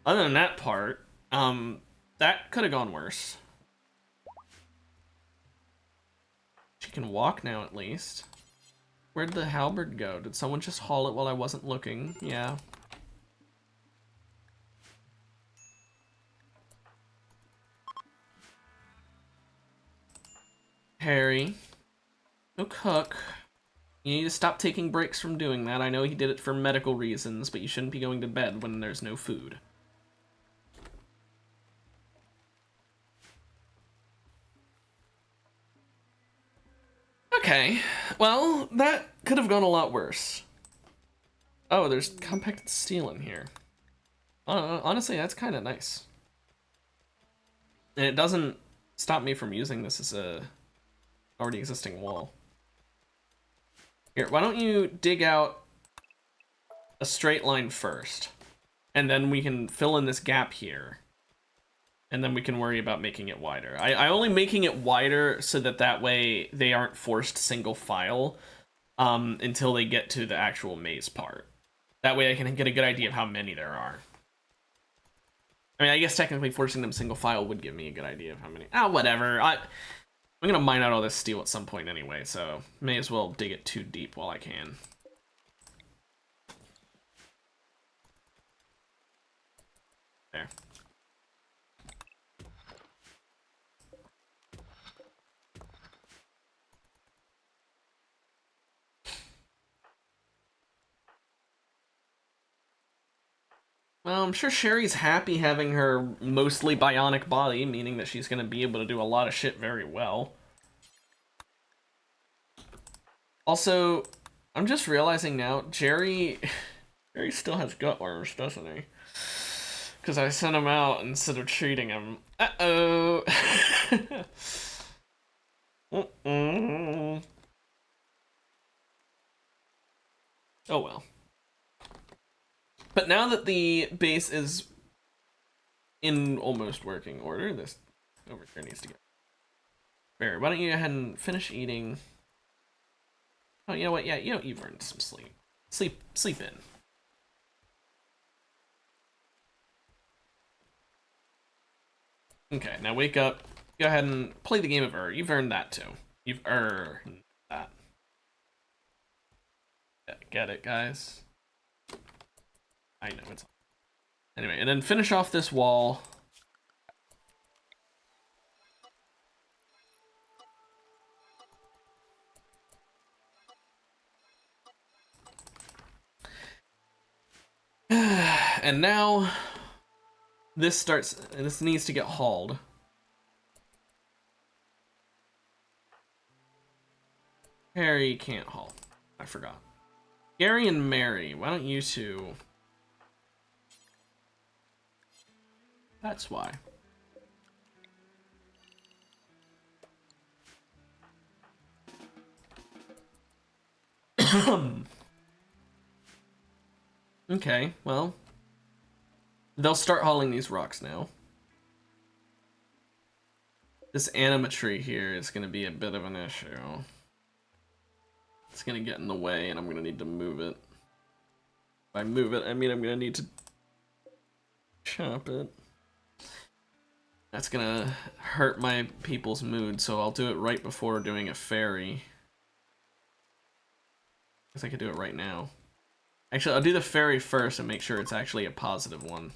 Other than that part, that could have gone worse. She can walk now at least. Where'd the halberd go? Did someone just haul it while I wasn't looking? Yeah. Harry. No cook. You need to stop taking breaks from doing that. I know he did it for medical reasons, but you shouldn't be going to bed when there's no food. Okay, well, that could have gone a lot worse. Oh, there's compacted steel in here. Honestly, that's kind of nice. And it doesn't stop me from using this as a already existing wall. Here, why don't you dig out a straight line first, and then we can fill in this gap here, and then we can worry about making it wider. I only making it wider so that way they aren't forced single file until they get to the actual maze part. That way I can get a good idea of how many there are. I mean, I guess technically forcing them single file would give me a good idea of how many. Ah, whatever. I'm gonna mine out all this steel at some point anyway, so may as well dig it too deep while I can. There. Well, I'm sure Sherry's happy having her mostly bionic body, meaning that she's gonna be able to do a lot of shit very well. Also, I'm just realizing now, Jerry still has gut worms, doesn't he? Because I sent him out instead of treating him. Uh-oh. Oh well. But now that the base is in almost working order, this over here needs to go. Barry, why don't you go ahead and finish eating? Oh, you know what? Yeah, you've earned some sleep. Sleep in. Okay, now wake up. Go ahead and play the game of You've earned that too. You've earned that. Get it, guys? I know it's... Anyway, and then finish off this wall. And now this needs to get hauled. Harry can't haul. I forgot. Gary and Mary, why don't you two... That's why. Okay, well, they'll start hauling these rocks now. This animatry here is going to be a bit of an issue. It's gonna get in the way, and I'm gonna need to move it. If I move it, I mean I'm gonna need to chop it. That's gonna hurt my people's mood, so I'll do it right before doing a ferry. Guess I could do it right now. Actually, I'll do the ferry first and make sure it's actually a positive one.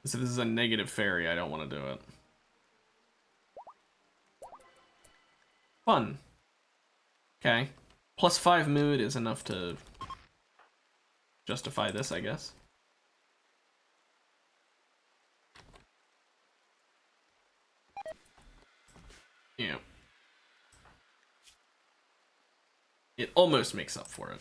So if this is a negative ferry, I don't want to do it. Fun. Okay. +5 mood is enough to justify this, I guess. Yeah. It almost makes up for it.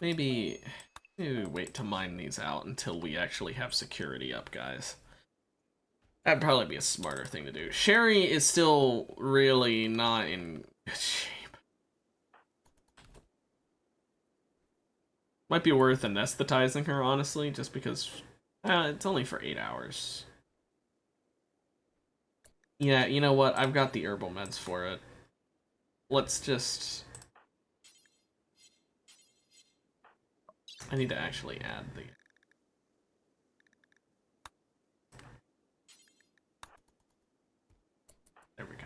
Maybe we wait to mine these out until we actually have security up, guys. That'd probably be a smarter thing to do. Sherry is still really not in good shape. Might be worth anesthetizing her, honestly, just because it's only for 8 hours. Yeah, you know what? I've got the herbal meds for it. Let's just... I need to actually add the... There we go.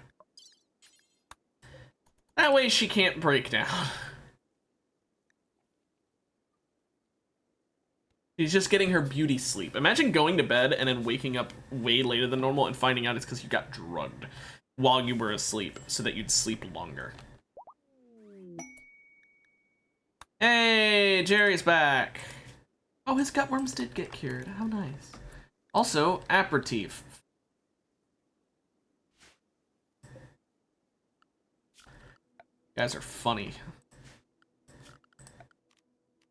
That way she can't break down. She's just getting her beauty sleep. Imagine going to bed and then waking up way later than normal and finding out it's because you got drugged while you were asleep so that you'd sleep longer. Hey, Jerry's back. Oh, his gutworms did get cured. How nice. Also, aperitif. You guys are funny.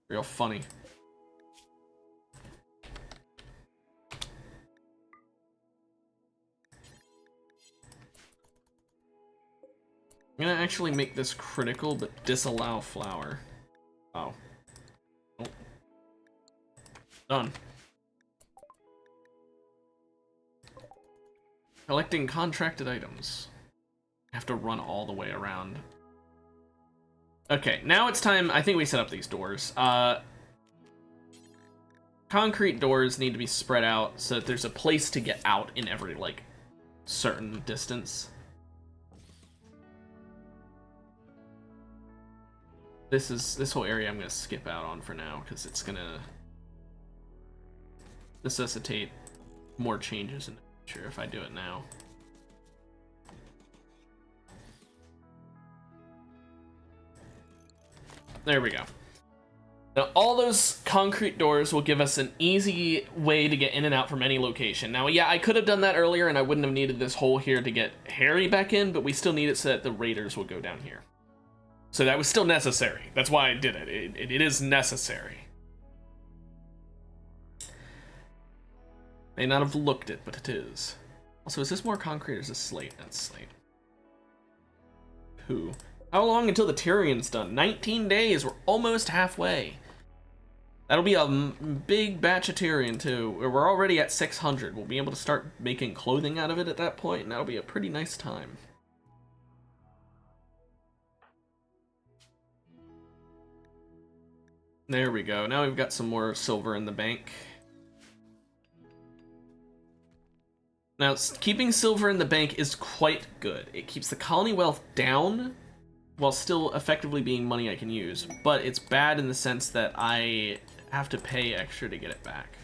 Real funny. I'm gonna actually make this critical, but disallow flour. Oh. Oh. Done. Collecting contracted items. I have to run all the way around. Okay, now it's time. I think we set up these doors. Concrete doors need to be spread out so that there's a place to get out in every, like, certain distance. This whole area I'm gonna skip out on for now because it's gonna necessitate more changes in the future if I do it now. There we go. Now all those concrete doors will give us an easy way to get in and out from any location. Now, yeah, I could have done that earlier and I wouldn't have needed this hole here to get Harry back in, but we still need it so that the raiders will go down here. So that was still necessary. That's why I did it. It is necessary. May not have looked it, but it is. Also, is this more concrete or is this slate? That's slate. Who? How long until the Tyrion's done? 19 days. We're almost halfway. That'll be a big batch of Tyrion, too. We're already at 600. We'll be able to start making clothing out of it at that point, and that'll be a pretty nice time. There we go. Now we've got some more silver in the bank. Now, keeping silver in the bank is quite good. It keeps the colony wealth down while still effectively being money I can use. But it's bad in the sense that I have to pay extra to get it back.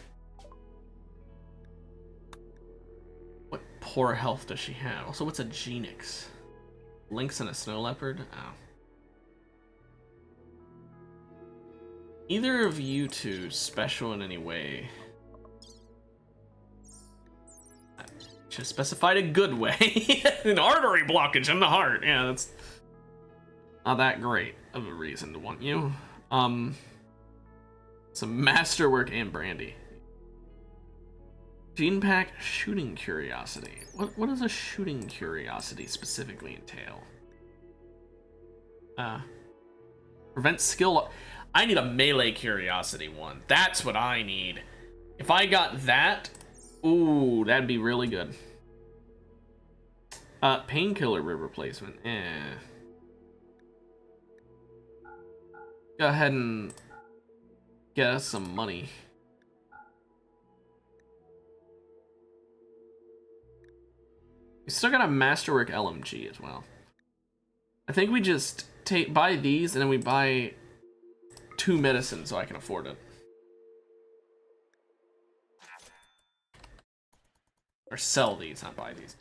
What poor health does she have? Also, what's a Genix? Lynx and a snow leopard? Oh. Either of you two special in any way? Should have specified a good way. An artery blockage in the heart. Yeah, that's not that great of a reason to want you. Some masterwork and brandy. Gene pack shooting curiosity. What does a shooting curiosity specifically entail? Prevent skill. I need a melee curiosity one. That's what I need. If I got that, ooh, that'd be really good. Painkiller replacement. Go ahead and get us some money. We still got a Masterwork LMG as well. I think we just buy these and then we buy 2 medicines so I can afford it. Or sell these, not buy these.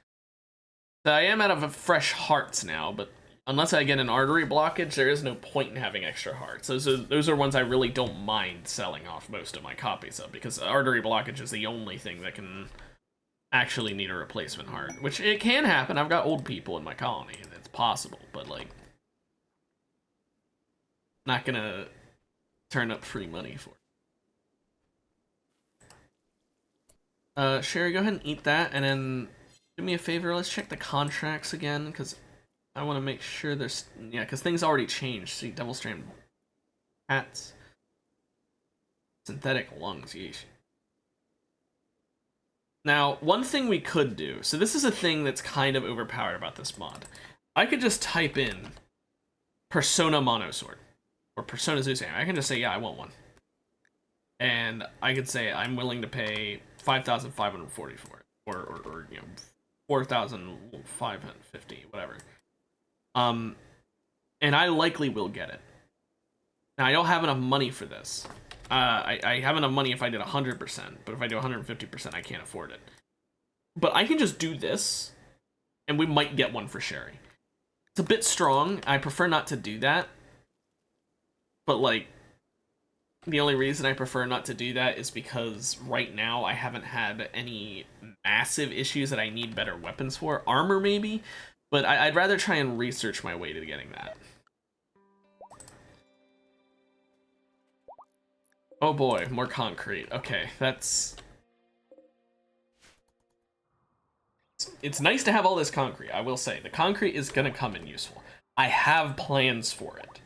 So I am out of fresh hearts now, but unless I get an artery blockage, there is no point in having extra hearts. Those are ones I really don't mind selling off most of my copies of, because artery blockage is the only thing that can actually need a replacement heart, which it can happen. I've got old people in my colony, and it's possible, but like, not gonna turn up free money for it. Sherry, go ahead and eat that, and then do me a favor, let's check the contracts again, because I want to make sure there's... Yeah, because things already changed. See, double strand hats. Synthetic lungs, yeesh. Now, one thing we could do... So this is a thing that's kind of overpowered about this mod. I could just type in Persona Monosword. Or Persona Zeus. I can just say, yeah, I want one. And I could say, I'm willing to pay 5,540 for it. Or you know, 4,550, whatever. And I likely will get it. Now, I don't have enough money for this. I have enough money if I did 100%, but if I do 150%, I can't afford it. But I can just do this, and we might get one for Sherry. It's a bit strong. I prefer not to do that. But, like, the only reason I prefer not to do that is because right now I haven't had any massive issues that I need better weapons for. Armor, maybe? But I'd rather try and research my way to getting that. Oh boy, more concrete. Okay, that's... It's nice to have all this concrete, I will say. The concrete is gonna come in useful. I have plans for it.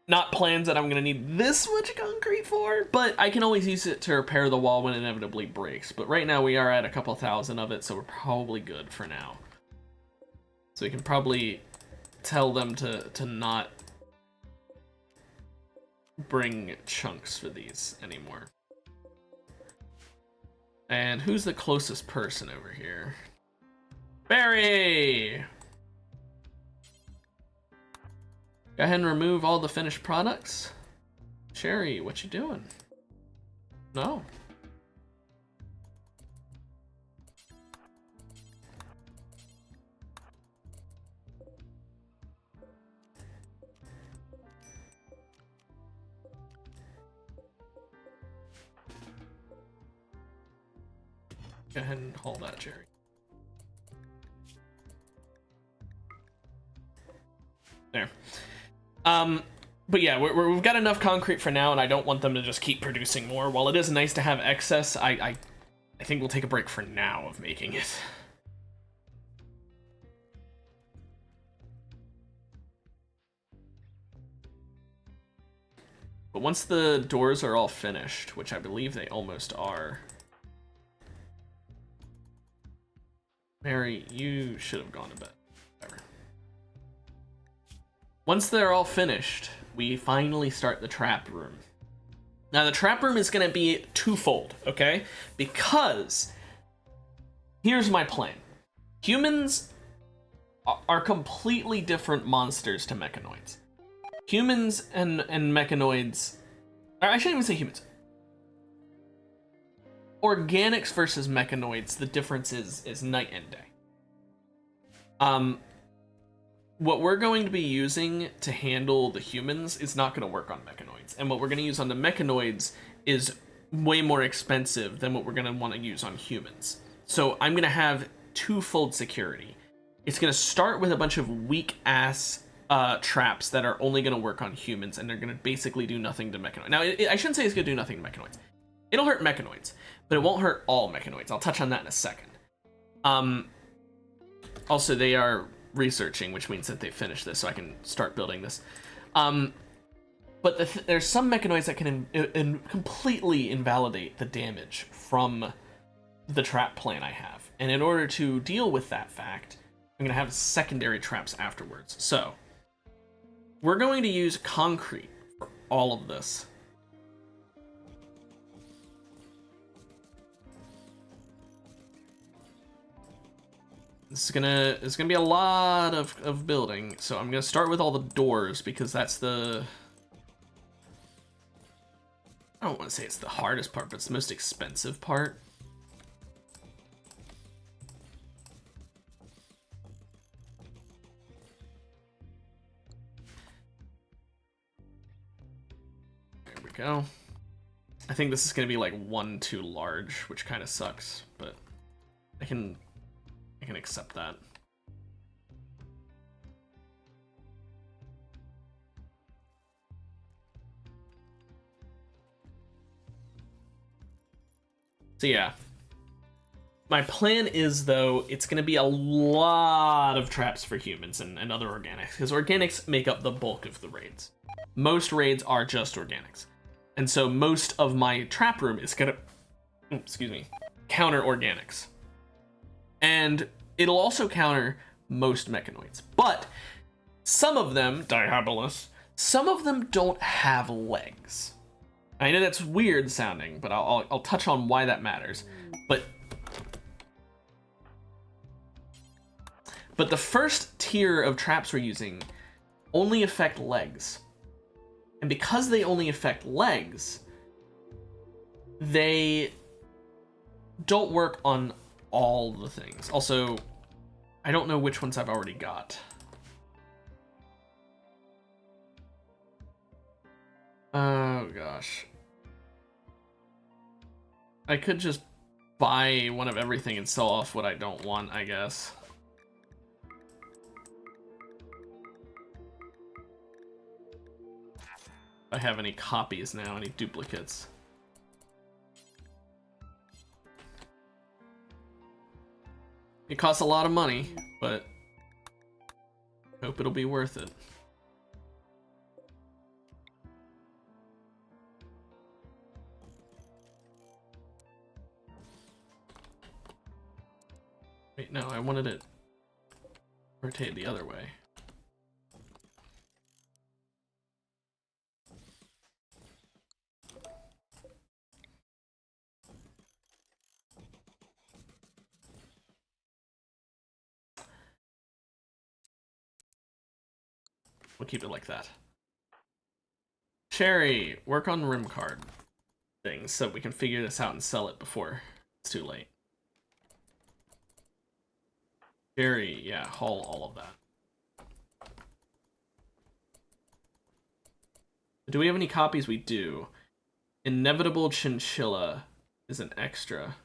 Not plans that I'm gonna need this much concrete for, but I can always use it to repair the wall when it inevitably breaks. But right now we are at a couple thousand of it, so we're probably good for now. So we can probably tell them to not bring chunks for these anymore. And who's the closest person over here? Barry! Go ahead and remove all the finished products. Sherry, what you doing? No. Go ahead and hold that, Jerry. There. But yeah, we've got enough concrete for now, and I don't want them to just keep producing more. While it is nice to have excess, I think we'll take a break for now of making it. But once the doors are all finished, which I believe they almost are... Mary, you should have gone to bed. Whatever. Once they're all finished, we finally start the trap room. Now, the trap room is going to be twofold, okay? Because here's my plan. Humans are completely different monsters to mechanoids. Humans and mechanoids... Or I shouldn't even say humans. Organics versus mechanoids, the difference is night and day. What we're going to be using to handle the humans is not going to work on mechanoids. And what we're going to use on the mechanoids is way more expensive than what we're going to want to use on humans. So I'm going to have twofold security. It's going to start with a bunch of weak-ass traps that are only going to work on humans, and they're going to basically do nothing to mechanoids. Now, I shouldn't say it's going to do nothing to mechanoids. It'll hurt mechanoids, but it won't hurt all mechanoids. I'll touch on that in a second. Also, they are researching, which means that they finished this, so I can start building this. But there's some mechanoids that can completely invalidate the damage from the trap plan I have. And in order to deal with that fact, I'm going to have secondary traps afterwards. So, we're going to use concrete for all of this. It's gonna be a lot of building, so I'm gonna start with all the doors because that's the... I don't want to say it's the hardest part, but it's the most expensive part. There we go. I think this is gonna be like one too large, which kind of sucks, but I can accept that. So yeah. My plan is, though, it's going to be a lot of traps for humans and other organics, because organics make up the bulk of the raids. Most raids are just organics. And so most of my trap room is going to, excuse me, counter organics. And it'll also counter most mechanoids. But some of them, Diabolus, some of them don't have legs. I know that's weird sounding, but I'll touch on why that matters. But the first tier of traps we're using only affect legs. And because they only affect legs, they don't work on all the things. Also, I don't know which ones I've already got. Oh gosh. I could just buy one of everything and sell off what I don't want, I guess. I have any copies now, any duplicates. It costs a lot of money, but hope it'll be worth it. Wait, no, I wanted it rotated the other way. We'll keep it like that. Cherry, work on rim card things so we can figure this out and sell it before it's too late. Cherry, yeah, haul all of that. Do we have any copies? We do. Inevitable Chinchilla is an extra.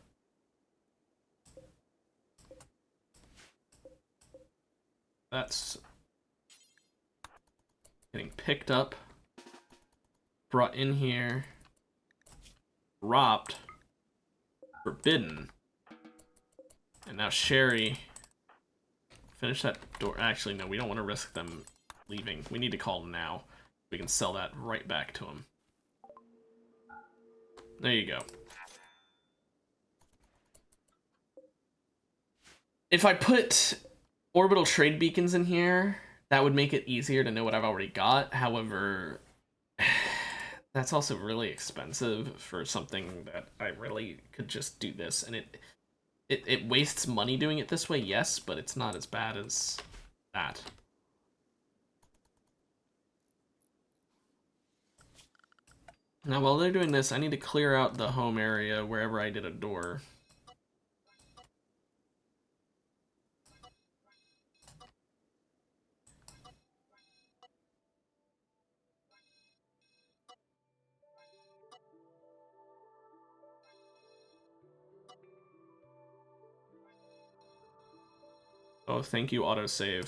That's getting picked up, brought in here, dropped, forbidden, and now Sherry. Finish that door. Actually, no, we don't want to risk them leaving. We need to call them now. We can sell that right back to them. There you go. If I put orbital trade beacons in here, that would make it easier to know what I've already got. However, that's also really expensive for something that I really could just do this. And it wastes money doing it this way, yes, but it's not as bad as that. Now, while they're doing this, I need to clear out the home area wherever I did a door. Oh, thank you, autosave.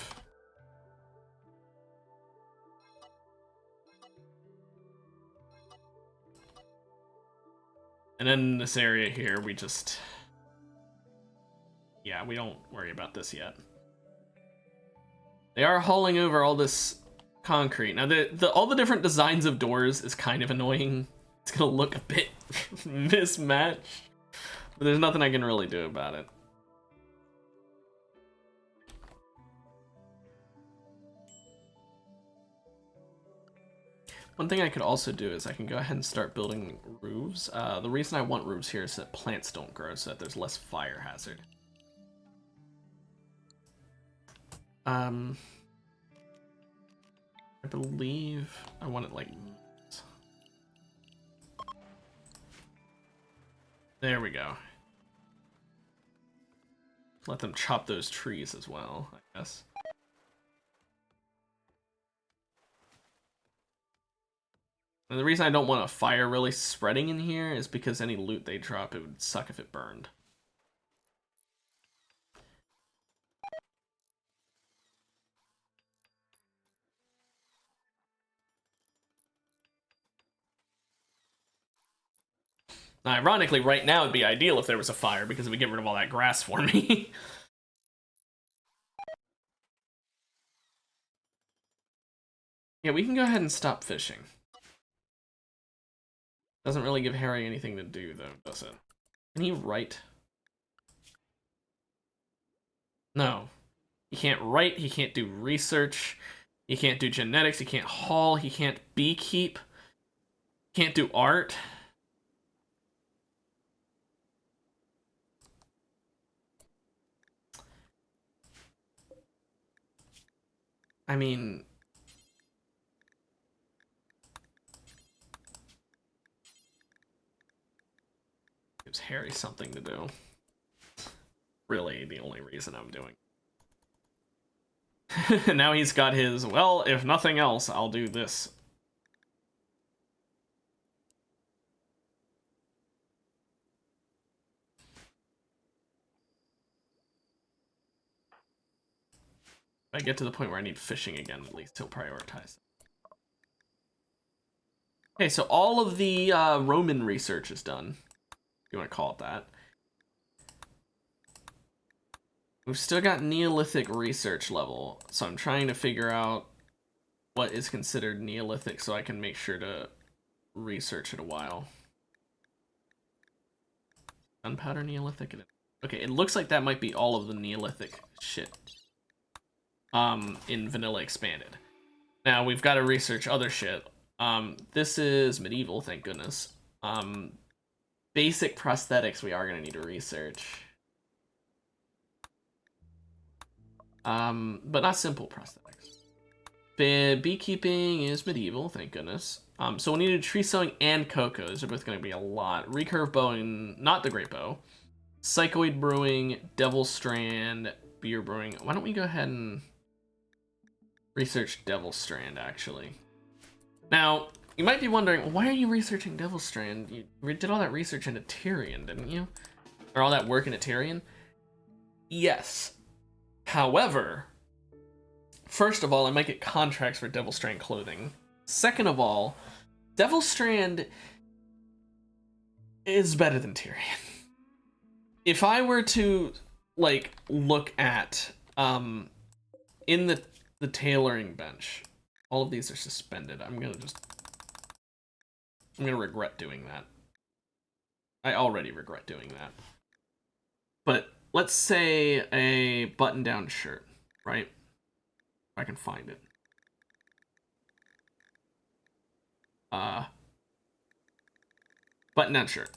And then this area here, we just... yeah, we don't worry about this yet. They are hauling over all this concrete. Now, all the different designs of doors is kind of annoying. It's gonna look a bit mismatched, but there's nothing I can really do about it. One thing I could also do is I can go ahead and start building roofs. The reason I want roofs here is that plants don't grow, so that there's less fire hazard. I believe I want it like this. There we go. Let them chop those trees as well, I guess. And the reason I don't want a fire really spreading in here is because any loot they drop, it would suck if it burned. Now, ironically, right now it'd be ideal if there was a fire because it would get rid of all that grass for me. Yeah, we can go ahead and stop fishing. Doesn't really give Harry anything to do, though, does it? Can he write? No. He can't write, he can't do research, he can't do genetics, he can't haul, he can't beekeep, can't do art. I mean... gives Harry something to do. Really, the only reason I'm doing. Now he's got his, well, if nothing else, I'll do this. If I get to the point where I need fishing again, at least he'll prioritize. Okay, so all of the Roman research is done. If you want to call it that. We've still got Neolithic research level, so I'm trying to figure out what is considered Neolithic so I can make sure to research it a while. Gunpowder Neolithic? Okay, it looks like that might be all of the Neolithic shit in Vanilla Expanded. Now, we've got to research other shit. This is medieval, thank goodness. Basic prosthetics we are going to need to research. But not simple prosthetics. Beekeeping is medieval, thank goodness. So we need tree sowing and cocoa. Those are both going to be a lot. Recurve bowing, not the great bow. Psychoid brewing, Devil Strand, beer brewing. Why don't we go ahead and research Devil Strand, actually. Now, you might be wondering, why are you researching Devil Strand? You did all that research into Tyrion, didn't you? Or all that work into Tyrion? Yes. However, first of all, I might get contracts for Devil Strand clothing. Second of all, Devil Strand is better than Tyrion. If I were to, like, look at, in the tailoring bench, all of these are suspended. I'm gonna regret doing that. I already regret doing that. But let's say a button-down shirt, right? If I can find it. Button-down shirt.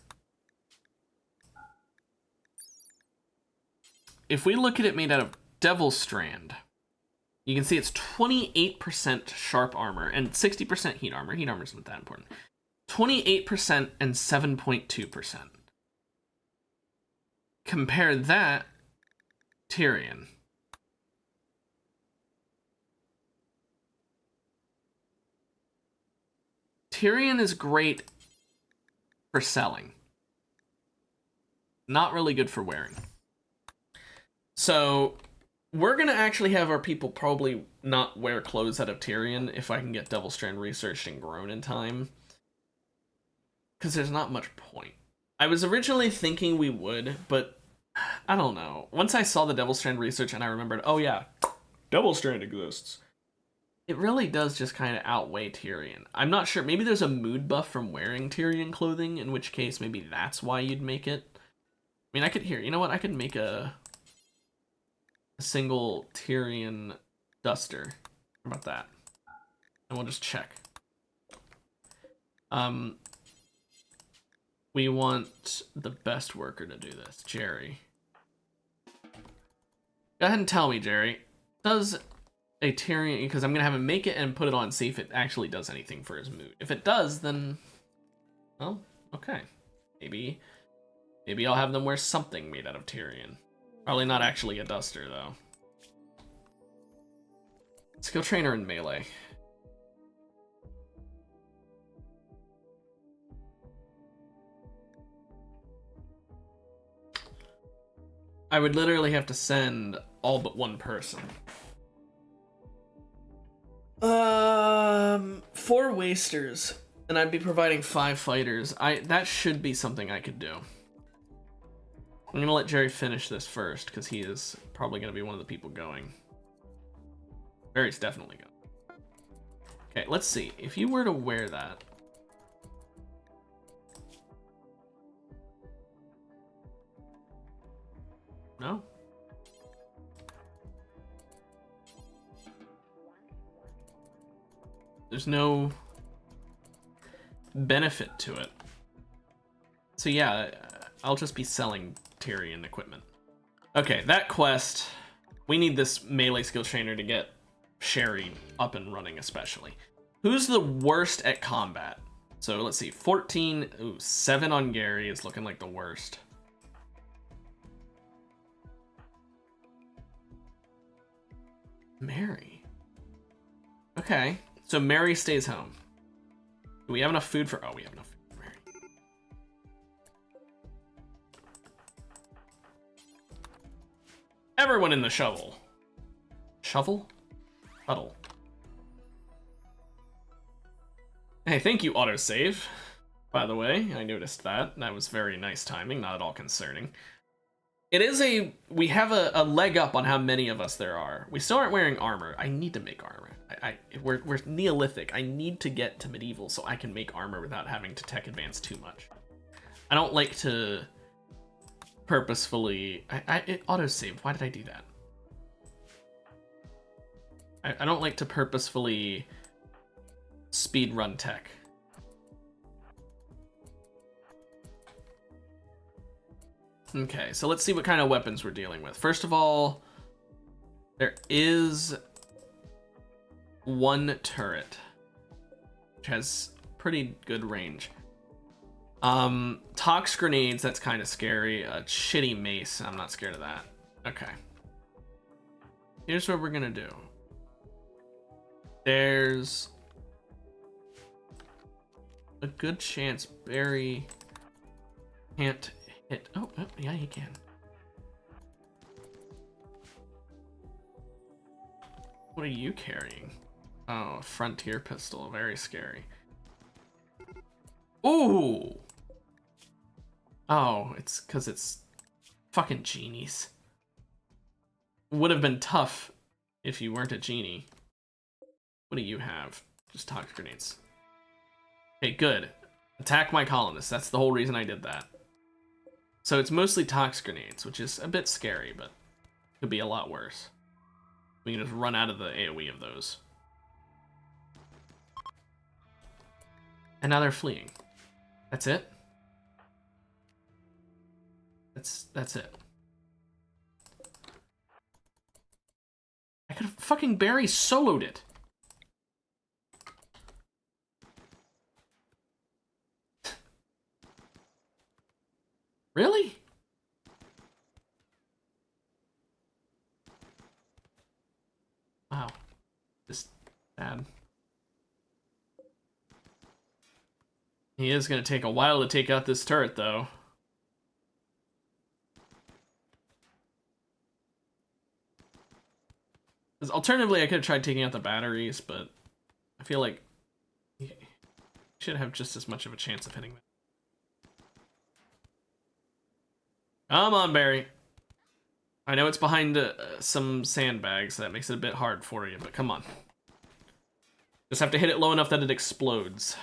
If we look at it made out of Devil Strand, you can see it's 28% sharp armor and 60% heat armor. Heat armor isn't that important. 28% and 7.2%. Compare that, Tyrion. Tyrion is great for selling. Not really good for wearing. So, we're going to actually have our people probably not wear clothes out of Tyrion if I can get Devil Strand researched and grown in time. Because there's not much point. I was originally thinking we would, but I don't know. Once I saw the Devil Strand research and I remembered, oh yeah, Double strand exists. It really does just kind of outweigh Tyrion. I'm not sure. Maybe there's a mood buff from wearing Tyrion clothing, in which case maybe that's why you'd make it. I mean, I could hear. You know what? I could make a single Tyrion duster. How about that? And we'll just check. We want the best worker to do this, Jerry. Go ahead and tell me, Jerry. Does a Tyrion, because I'm gonna have him make it and put it on, see if it actually does anything for his mood. If it does, then, well, okay. Maybe I'll have them wear something made out of Tyrion. Probably not actually a duster, though. Skill trainer in melee. I would literally have to send all but one person. 4 wasters, and I'd be providing 5 fighters. That should be something I could do. I'm gonna let Jerry finish this first, because he is probably gonna be one of the people going. Jerry's definitely going. Okay, let's see. If you were to wear that. No? There's no benefit to it. So yeah, I'll just be selling Tyrion equipment. Okay, that quest, we need this melee skill trainer to get Sherry up and running especially. Who's the worst at combat? So let's see, 14, ooh, 7 on Gary is looking like the worst. Mary. Okay, so Mary stays home. Do we have enough food for, oh, we have enough food for Mary. Everyone in the shovel. Shovel? Huddle. Hey, thank you, autosave. By the way, I noticed that. That was very nice timing, not at all concerning. It is we have a leg up on how many of us there are. We still aren't wearing armor. I need to make armor. We're Neolithic. I need to get to medieval so I can make armor without having to tech advance too much. I don't like to purposefully... it autosaved. Why did I do that? I don't like to purposefully speed run tech. Okay, so let's see what kind of weapons we're dealing with. First of all, there is 1 turret, which has pretty good range. Tox grenades, that's kind of scary. A shitty mace, I'm not scared of that. Okay. Here's what we're gonna do. There's a good chance Barry can't hit. Oh, yeah, he can. What are you carrying? Oh, a frontier pistol. Very scary. Ooh! Oh, it's because it's fucking genies. Would have been tough if you weren't a genie. What do you have? Just tox grenades. Okay, good. Attack my colonists. That's the whole reason I did that. So it's mostly tox grenades, which is a bit scary, but could be a lot worse. We can just run out of the AoE of those. And now they're fleeing. That's it? That's it. I could have fucking Barry soloed it. Really? Wow. Just bad. He is going to take a while to take out this turret, though. Because alternatively, I could have tried taking out the batteries, but I feel like he should have just as much of a chance of hitting them. Come on, Barry. I know it's behind some sandbags, so that makes it a bit hard for you, but come on. Just have to hit it low enough that it explodes.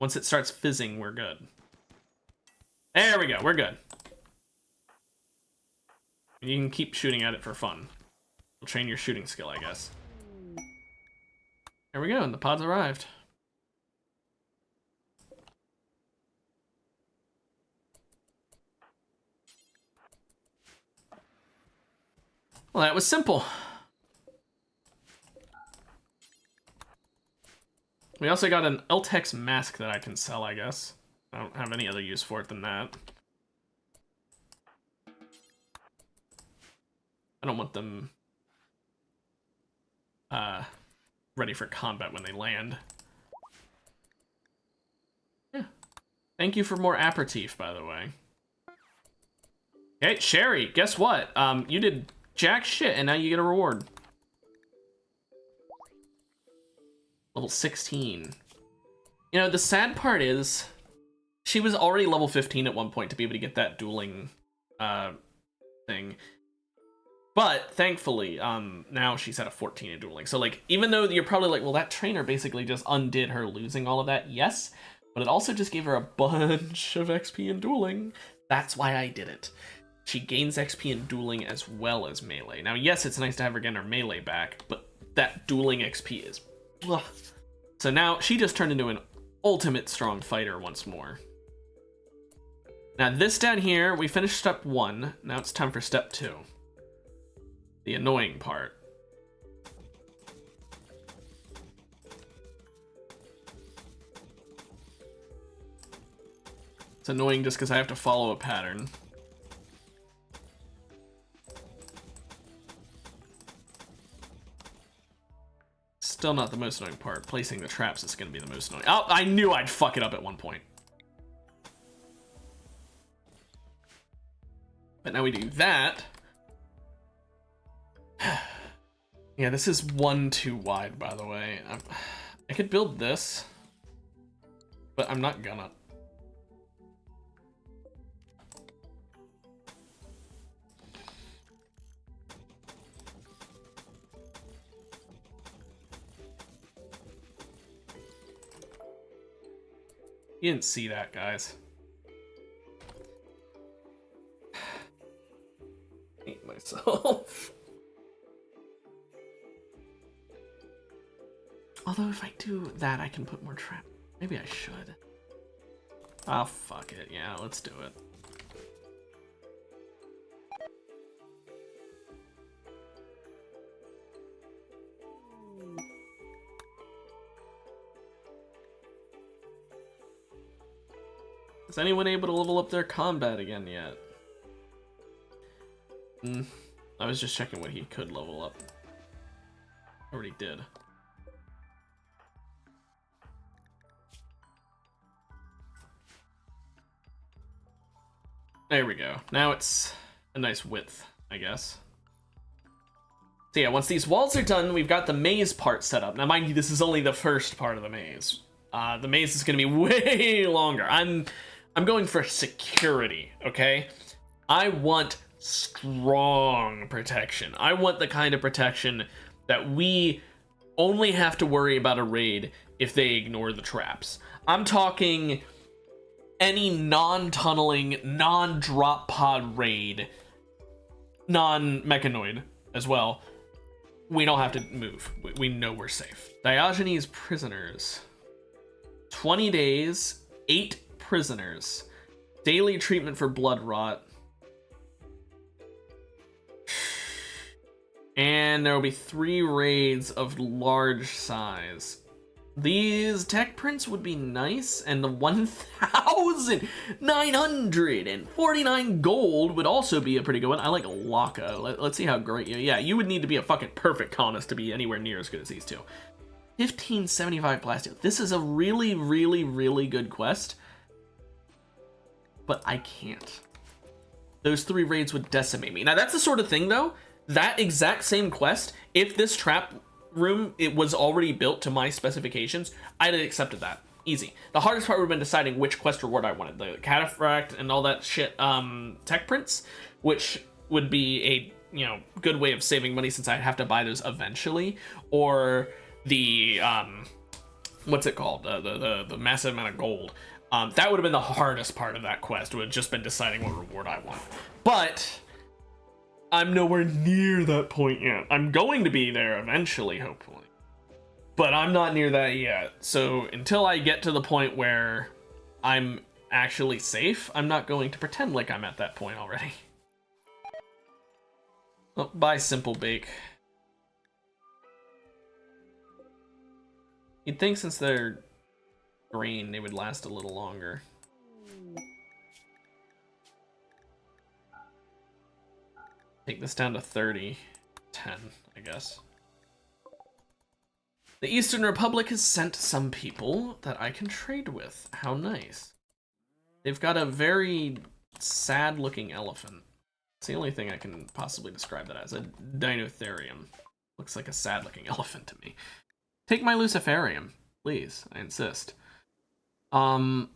Once it starts fizzing, we're good. There we go, we're good. You can keep shooting at it for fun. We'll train your shooting skill, I guess. There we go, and the pod's arrived. Well, that was simple. We also got an Eltex mask that I can sell, I guess. I don't have any other use for it than that. I don't want them ready for combat when they land. Yeah. Thank you for more aperitif, by the way. Hey, Sherry, guess what? You did jack shit, and now you get a reward. Level 16. You know, the sad part is, she was already level 15 at one point to be able to get that dueling thing. But thankfully, now she's at a 14 in dueling. So like, even though you're probably like, well, that trainer basically just undid her losing all of that. Yes, but it also just gave her a bunch of XP in dueling. That's why I did it. She gains XP in dueling as well as melee. Now, yes, it's nice to have her get her melee back, but that dueling XP is... Ugh. So now she just turned into an ultimate strong fighter once more. Now this down here, we finished step 1. Now it's time for step 2. The annoying part. It's annoying just because I have to follow a pattern. Still not the most annoying part. Placing the traps is going to be the most annoying. Oh, I knew I'd fuck it up at one point. But now we do that. Yeah, this is one too wide, by the way. I could build this, but I'm not gonna. You didn't see that, guys. I hate myself. Although if I do that, I can put more trap. Maybe I should. Oh, fuck it. Yeah, let's do it. Is anyone able to level up their combat again yet? I was just checking what he could level up. Already did. There we go. Now it's a nice width, I guess. So yeah, once these walls are done, we've got the maze part set up. Now mind you, this is only the first part of the maze. The maze is going to be way longer. I'm going for security, okay? I want strong protection. I want the kind of protection that we only have to worry about a raid if they ignore the traps. I'm talking any non-tunneling, non-drop pod raid, non-mechanoid as well. We don't have to move. We know we're safe. Diogenes prisoners. 20 days, 8 prisoners. Daily treatment for blood rot. And there will be 3 raids of large size. These tech prints would be nice, and the 1,949 gold would also be a pretty good one. I like Laka. Let's see how great you... Yeah, you would need to be a fucking perfect colonist to be anywhere near as good as these two. 1575 plasteel. This is a really, really, really good quest. But I can't. Those 3 raids would decimate me. Now, that's the sort of thing, though. That exact same quest, if this trap room, it was already built to my specifications, I'd have accepted that. Easy. The hardest part would have been deciding which quest reward I wanted. The cataphract and all that shit, tech prints, which would be a, you know, good way of saving money since I'd have to buy those eventually, or the what's it called, the massive amount of gold. That would have been the hardest part of that quest. Would have just been deciding what reward I want. But I'm nowhere near that point yet. I'm going to be there eventually, hopefully, but I'm not near that yet. So until I get to the point where I'm actually safe, I'm not going to pretend like I'm at that point already. Oh, bye, Simple Bake. You'd think since they're green, they would last a little longer. Take this down to 30. 10, I guess. The Eastern Republic has sent some people that I can trade with. How nice. They've got a very sad-looking elephant. It's the only thing I can possibly describe that as. A Dinotherium. Looks like a sad-looking elephant to me. Take my Luciferium, please. I insist. I've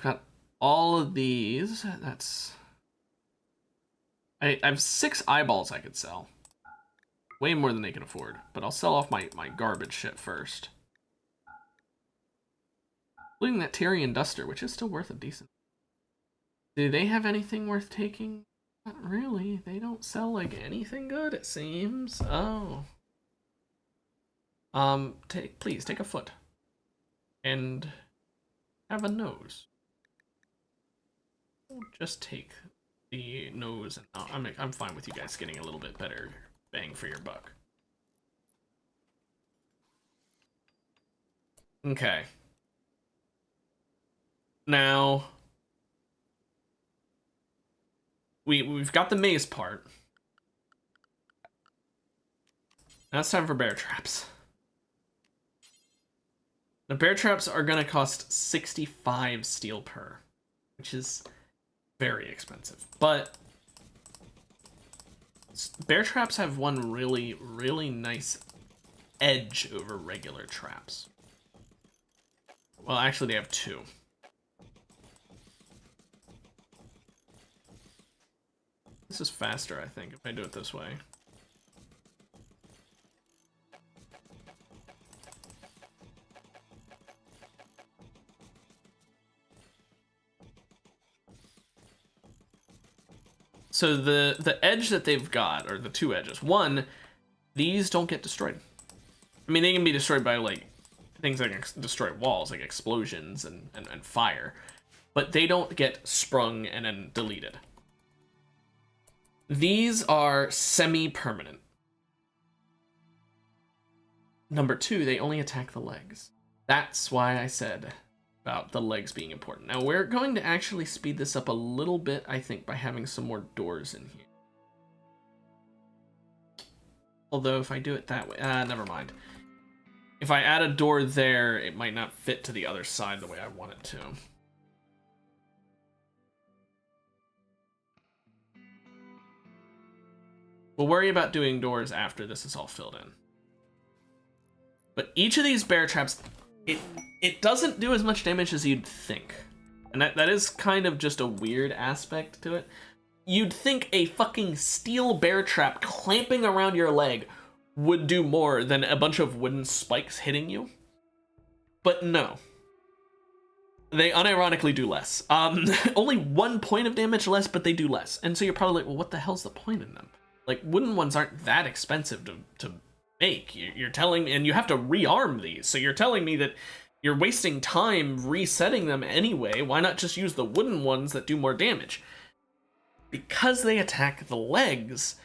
got all of these. That's... I have 6 eyeballs I could sell. Way more than they can afford. But I'll sell off my garbage shit first. Including that Tyrian Duster, which is still worth a decent... Do they have anything worth taking? Not really. They don't sell, like, anything good, it seems. Oh. Please, take a foot. And have a nose. Just take the nose, and I'm fine with you guys getting a little bit better bang for your buck. Okay. Now we've got the maze part. Now it's time for bear traps. The bear traps are gonna cost 65 steel per, which is very expensive. But bear traps have one really, really nice edge over regular traps. Well, actually, they have 2. This is faster, I think, if I do it this way. So the edge that they've got, or the 2 edges. One, these don't get destroyed. I mean, they can be destroyed by, like, things that can destroy walls, like explosions and fire. But they don't get sprung and then deleted. These are semi-permanent. Number 2, they only attack the legs. That's why I said about the legs being important. Now, we're going to actually speed this up a little bit, I think, by having some more doors in here. Although, if I do it that way... never mind. If I add a door there, it might not fit to the other side the way I want it to. We'll worry about doing doors after this is all filled in. But each of these bear traps, it doesn't do as much damage as you'd think. And that is kind of just a weird aspect to it. You'd think a fucking steel bear trap clamping around your leg would do more than a bunch of wooden spikes hitting you. But no. They unironically do less. Only 1 point of damage less, but they do less. And so you're probably like, well, what the hell's the point in them? Like, wooden ones aren't that expensive to make. You're telling, and you have to rearm these. So you're telling me that you're wasting time resetting them anyway. Why not just use the wooden ones that do more damage? Because they attack the legs,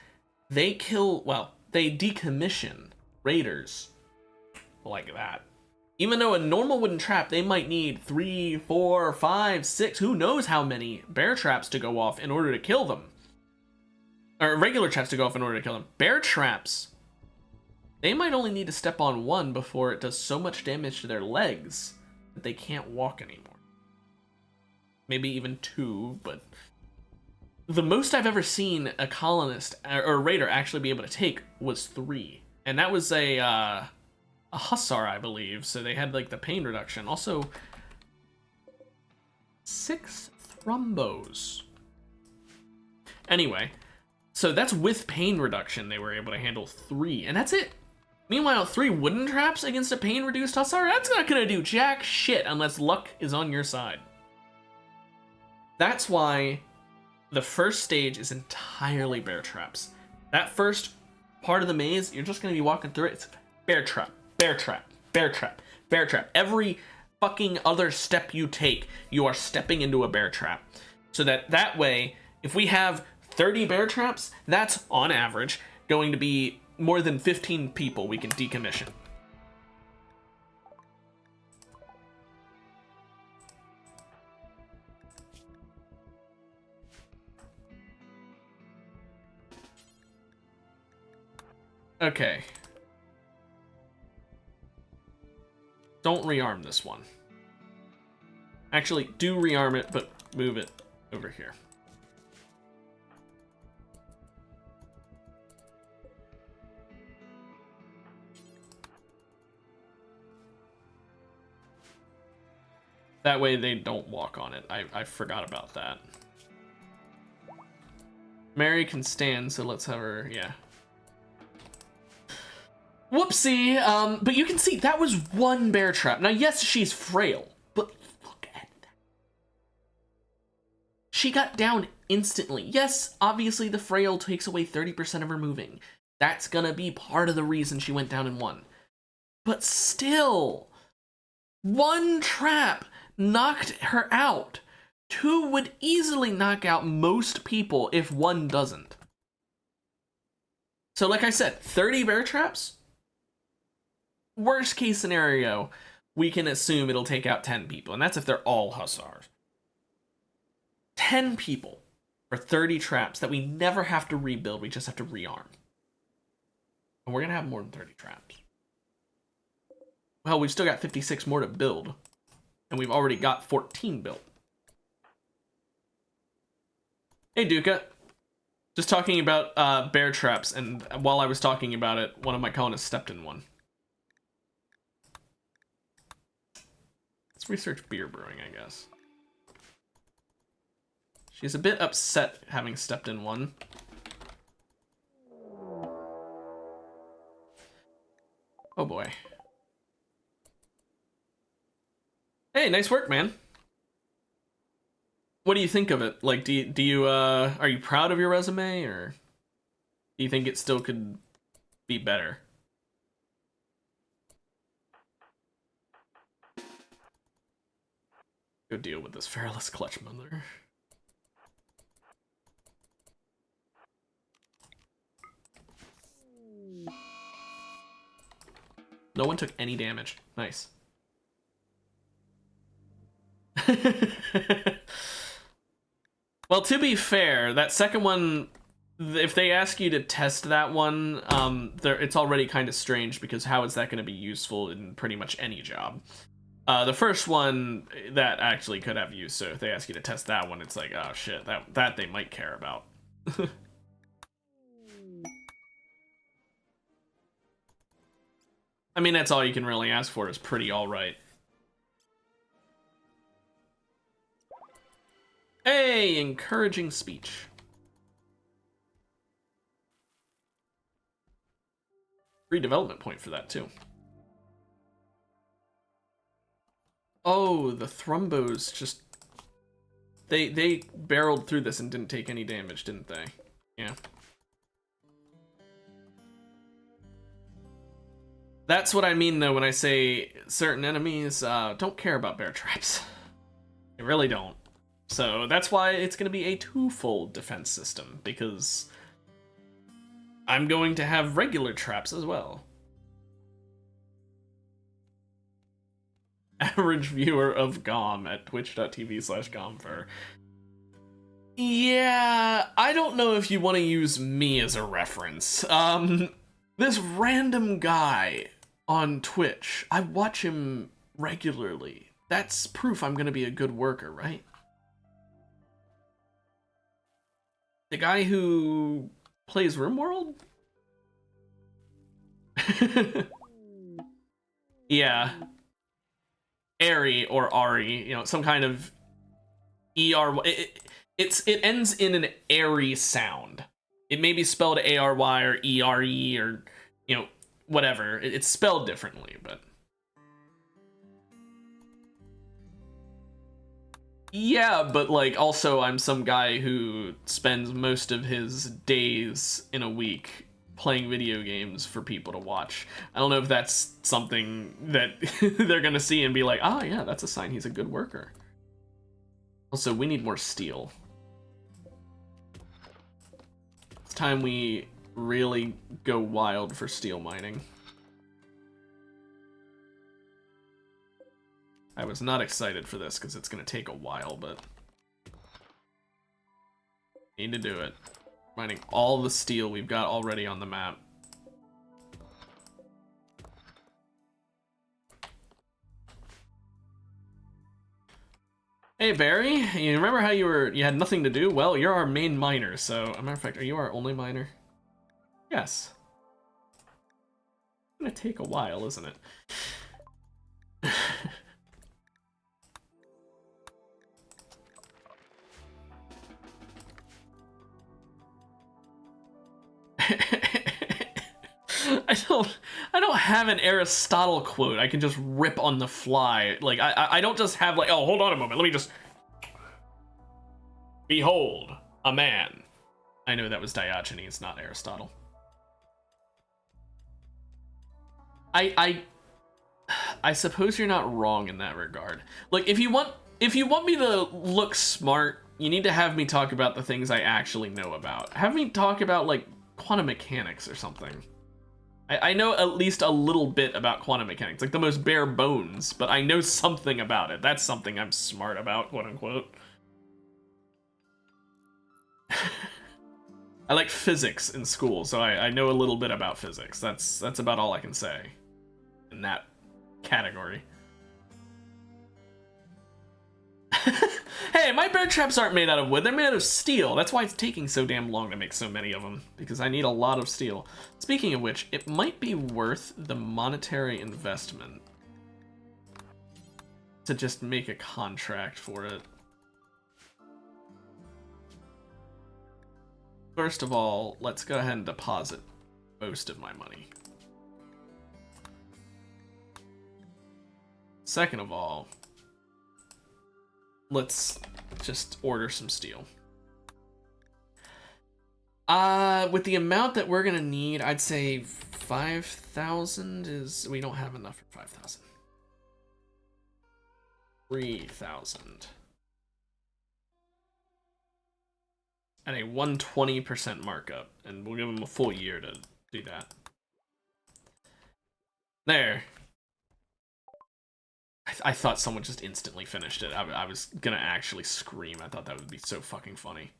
they kill, well, they decommission raiders like that. Even though a normal wooden trap, they might need 3, 4, 5, 6, who knows how many bear traps to go off in order to kill them. Or regular traps to go off in order to kill them. Bear traps, they might only need to step on 1 before it does so much damage to their legs that they can't walk anymore. Maybe even 2, but the most I've ever seen a colonist or a raider actually be able to take was 3. And that was a hussar, I believe. So they had like the pain reduction. Also, 6 thrombos. Anyway, so that's with pain reduction. They were able to handle 3, and that's it. Meanwhile, 3 wooden traps against a pain-reduced hussar, that's not gonna do jack shit unless luck is on your side. That's why the first stage is entirely bear traps. That first part of the maze, you're just gonna be walking through it. It's bear trap, bear trap, bear trap, bear trap. Every fucking other step you take, you are stepping into a bear trap. So that way, if we have 30 bear traps, that's on average going to be more than 15 people we can decommission. Okay. Don't rearm this one. Actually, do rearm it, but move it over here. That way they don't walk on it. I forgot about that. Mary can stand, so let's have her, yeah. Whoopsie, but you can see that was one bear trap. Now, yes, she's frail, but look at that. She got down instantly. Yes, obviously the frail takes away 30% of her moving. That's gonna be part of the reason she went down in 1. But still, 1 trap knocked her out. 2 would easily knock out most people if 1 doesn't. So like I said, 30 bear traps? Worst case scenario, we can assume it'll take out 10 people, and that's if they're all hussars. 10 people for 30 traps that we never have to rebuild, we just have to rearm. And we're gonna have more than 30 traps. Well, we've still got 56 more to build, and we've already got 14 built. Hey, Duca. Just talking about bear traps, and while I was talking about it, one of my colonists stepped in one. Let's research beer brewing, I guess. She's a bit upset having stepped in one. Oh boy. Hey, nice work, man. What do you think of it? Like, do you are you proud of your resume, or do you think it still could be better? Go deal with this feraless clutch mother. No one took any damage. Nice. Well, to be fair, that second one, if they ask you to test that one, it's already kind of strange, because how is that going to be useful in pretty much any job? The first one, that actually could have use, so if they ask you to test that one, it's like, oh shit, that they might care about. I mean, that's all you can really ask for, is pretty alright. Hey, encouraging speech. Free development point for that, too. Oh, the Thrumbos just... They barreled through this and didn't take any damage, didn't they? Yeah. That's what I mean, though, when I say certain enemies don't care about bear traps. They really don't. So that's why it's going to be a twofold defense system, because I'm going to have regular traps as well. Average viewer of GOM at twitch.tv/GOMFur. Yeah, I don't know if you want to use me as a reference. This random guy on Twitch, I watch him regularly. That's proof I'm going to be a good worker, right? The guy who plays Rimworld? Yeah. Ari or Ari, you know, some kind of ER. it ends in an airy sound. It may be spelled A-R-Y or E-R-E or, you know, whatever. It's spelled differently, but... Yeah, but, like, also I'm some guy who spends most of his days in a week playing video games for people to watch. I don't know if that's something that they're gonna see and be like, ah, yeah, that's a sign he's a good worker. Also, we need more steel. It's time we really go wild for steel mining. I was not excited for this because it's going to take a while, but need to do it. Mining all the steel we've got already on the map. Hey Barry, you remember how you had nothing to do? Well, you're our main miner, so as a matter of fact, are you our only miner? Yes. It's gonna take a while, isn't it? I don't have an Aristotle quote I can just rip on the fly. Like I don't just have like, oh, hold on a moment, let me just... Behold, a man. I know that was Diogenes, not Aristotle. I suppose you're not wrong in that regard. Like if you want me to look smart, you need to have me talk about the things I actually know about. Have me talk about like quantum mechanics or something. I know at least a little bit about quantum mechanics, like the most bare bones, but I know something about it. That's something I'm smart about, quote unquote. I like physics in school, so I know a little bit about physics. That's about all I can say in that category. Hey, my bear traps aren't made out of wood, they're made out of steel. That's why it's taking so damn long to make so many of them, because I need a lot of steel. Speaking of which, it might be worth the monetary investment to just make a contract for it. First of all, let's go ahead and deposit most of my money. Second of all, let's just order some steel. With the amount that we're gonna need, I'd say 5,000 is... We don't have enough for 5,000. 3,000. At a 120% markup, and we'll give them a full year to do that. There. I thought someone just instantly finished it. I was gonna actually scream. I thought that would be so fucking funny.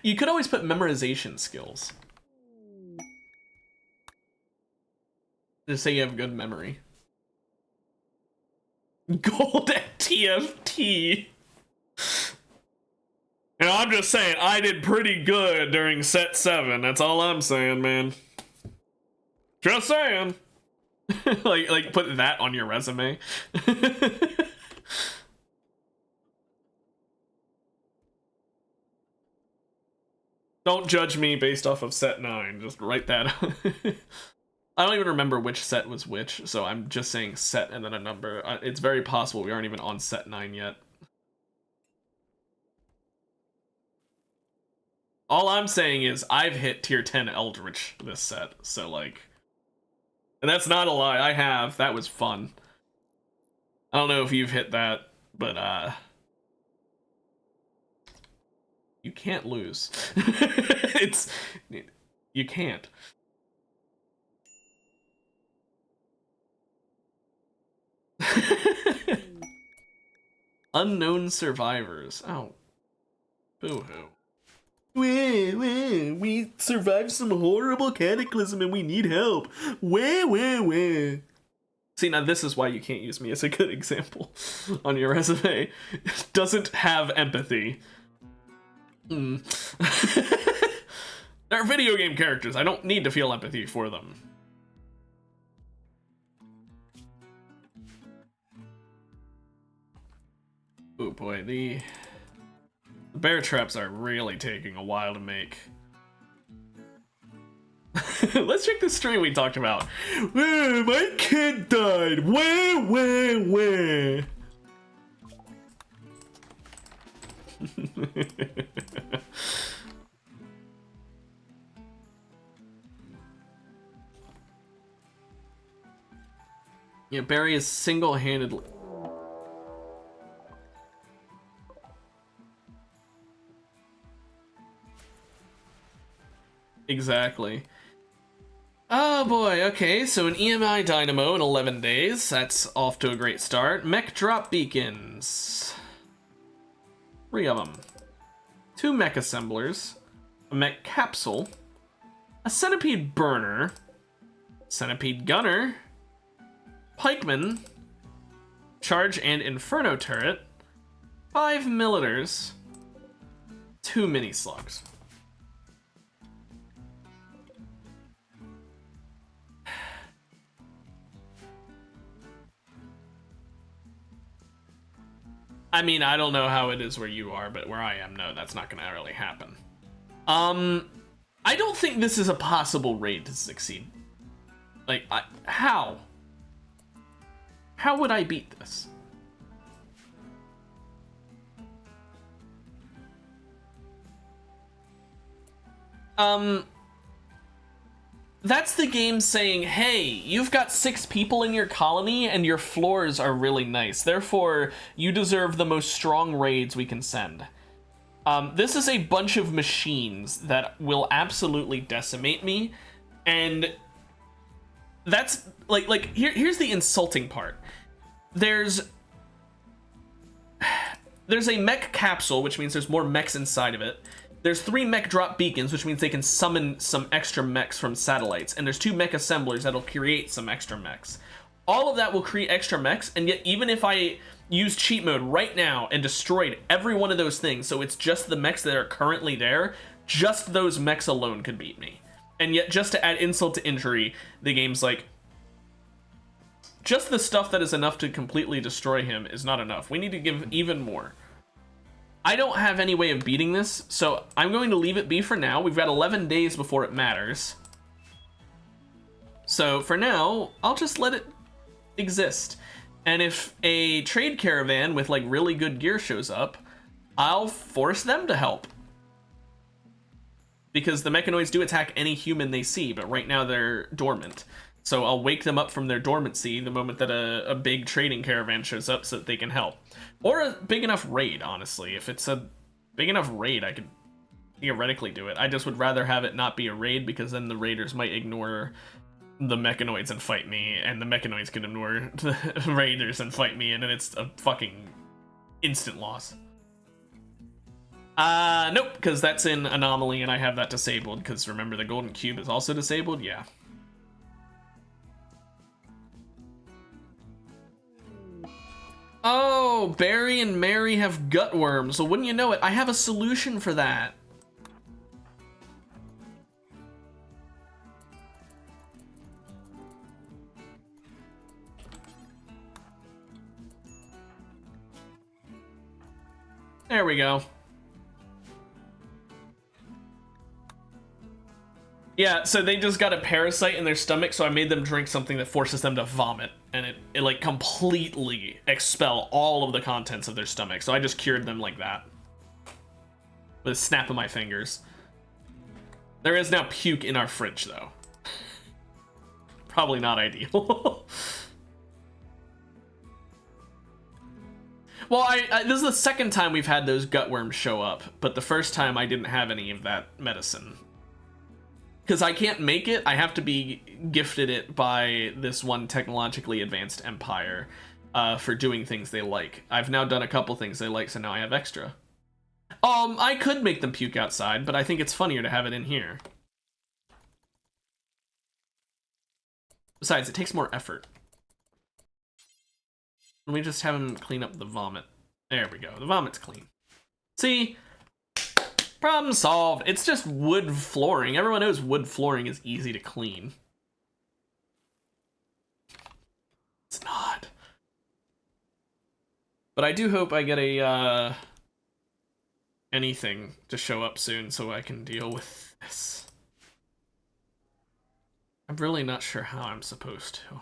You could always put memorization skills. Just say you have good memory. Gold at TFT. You know, I'm just saying, I did pretty good during set 7. That's all I'm saying, man. Just saying. like put that on your resume. Don't judge me based off of set 9. Just write that. I don't even remember which set was which, so I'm just saying set and then a number. It's very possible we aren't even on set 9 yet. All I'm saying is I've hit tier 10 Eldritch this set, so like... And that's not a lie, I have. That was fun. I don't know if you've hit that, but you can't lose. You can't. Unknown survivors. Oh. Boo-hoo. We survived some horrible cataclysm and we need help. See, now this is why you can't use me as a good example on your resume. It doesn't have empathy. They're video game characters. I don't need to feel empathy for them. boy, the bear traps are really taking a while to make. Let's check the string we talked about. My kid died. Where? Yeah, Barry is single-handedly... Exactly. Oh boy, okay, so an EMI Dynamo in 11 days. That's off to a great start. Mech drop beacons. 3 of them. 2 mech assemblers. A mech capsule. A centipede burner. Centipede gunner. Pikeman. Charge and inferno turret. 5 millitors. 2 mini slugs. I mean, I don't know how it is where you are, but where I am, no, that's not gonna really happen. I don't think this is a possible raid to succeed. Like, how? How would I beat this? That's the game saying, hey, you've got 6 people in your colony and your floors are really nice. Therefore, you deserve the most strong raids we can send. This is a bunch of machines that will absolutely decimate me. And that's, here's the insulting part. There's a mech capsule, which means there's more mechs inside of it. There's 3 mech drop beacons, which means they can summon some extra mechs from satellites. And there's 2 mech assemblers that'll create some extra mechs. All of that will create extra mechs, and yet even if I use cheat mode right now and destroyed every one of those things, so it's just the mechs that are currently there, just those mechs alone could beat me. And yet, just to add insult to injury, the game's like, just the stuff that is enough to completely destroy him is not enough. We need to give even more. I don't have any way of beating this, so I'm going to leave it be for now. We've got 11 days before it matters. So for now, I'll just let it exist. And if a trade caravan with like really good gear shows up, I'll force them to help. Because the mechanoids do attack any human they see, but right now they're dormant. So I'll wake them up from their dormancy the moment that a big trading caravan shows up so that they can help. Or a big enough raid, honestly. If it's a big enough raid, I could theoretically do it. I just would rather have it not be a raid, because then the raiders might ignore the mechanoids and fight me, and the mechanoids can ignore the raiders and fight me, and then it's a fucking instant loss. Nope, because that's in Anomaly, and I have that disabled, because remember the golden cube is also disabled? Yeah. Oh, Barry and Mary have gut worms. Well, wouldn't you know it, I have a solution for that. There we go. Yeah, so they just got a parasite in their stomach, so I made them drink something that forces them to vomit, and it like completely expel all of the contents of their stomach. So I just cured them like that with a snap of my fingers. There is now puke in our fridge, though. Probably not ideal. Well, this is the second time we've had those gut worms show up, but the first time I didn't have any of that medicine. Because I can't make it, I have to be gifted it by this one technologically advanced empire for doing things they like. I've now done a couple things they like, so now I have extra. I could make them puke outside, but I think it's funnier to have it in here. Besides, it takes more effort. Let me just have him clean up the vomit. There we go, the vomit's clean. See? Problem solved. It's just wood flooring. Everyone knows wood flooring is easy to clean. It's not. But I do hope I get a, anything to show up soon so I can deal with this. I'm really not sure how I'm supposed to.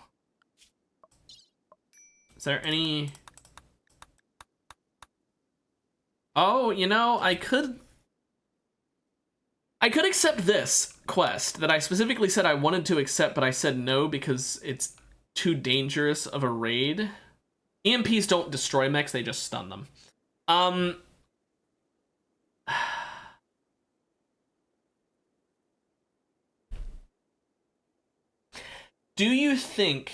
Is there any... Oh, you know, I could accept this quest that I specifically said I wanted to accept, but I said no because it's too dangerous of a raid. EMPs don't destroy mechs, they just stun them. Do you think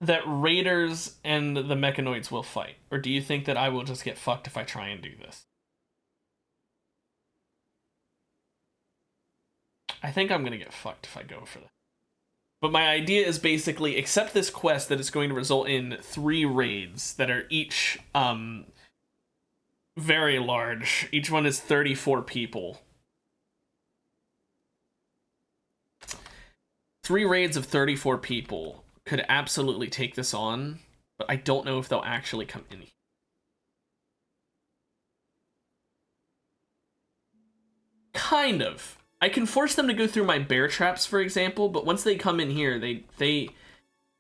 that raiders and the mechanoids will fight? Or do you think that I will just get fucked if I try and do this? I think I'm gonna get fucked if I go for this. But my idea is basically accept this quest that is going to result in 3 raids that are each very large. Each one is 34 people. 3 raids of 34 people could absolutely take this on, but I don't know if they'll actually come in here. Kind of. I can force them to go through my bear traps, for example, but once they come in here, they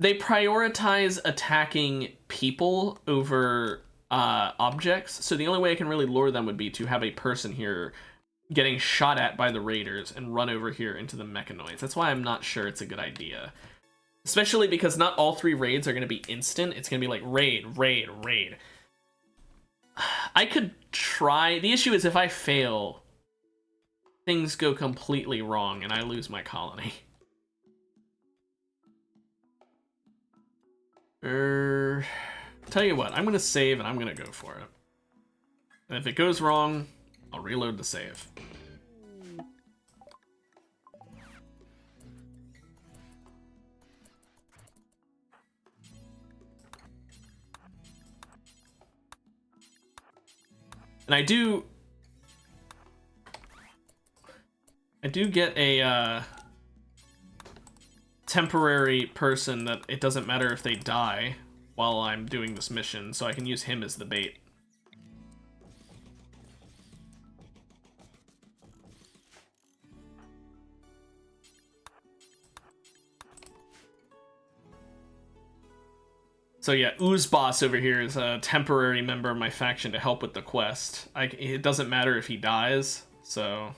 prioritize attacking people over objects, so the only way I can really lure them would be to have a person here getting shot at by the raiders and run over here into the mechanoids. That's why I'm not sure it's a good idea. Especially because not all 3 raids are going to be instant. It's going to be like raid, raid, raid. I could try. The issue is if I fail, things go completely wrong and I lose my colony. Tell you what, I'm going to save and I'm going to go for it. And if it goes wrong, I'll reload the save. And I do get a temporary person that it doesn't matter if they die while I'm doing this mission, so I can use him as the bait. So yeah, Ooze Boss over here is a temporary member of my faction to help with the quest. It doesn't matter if he dies, so...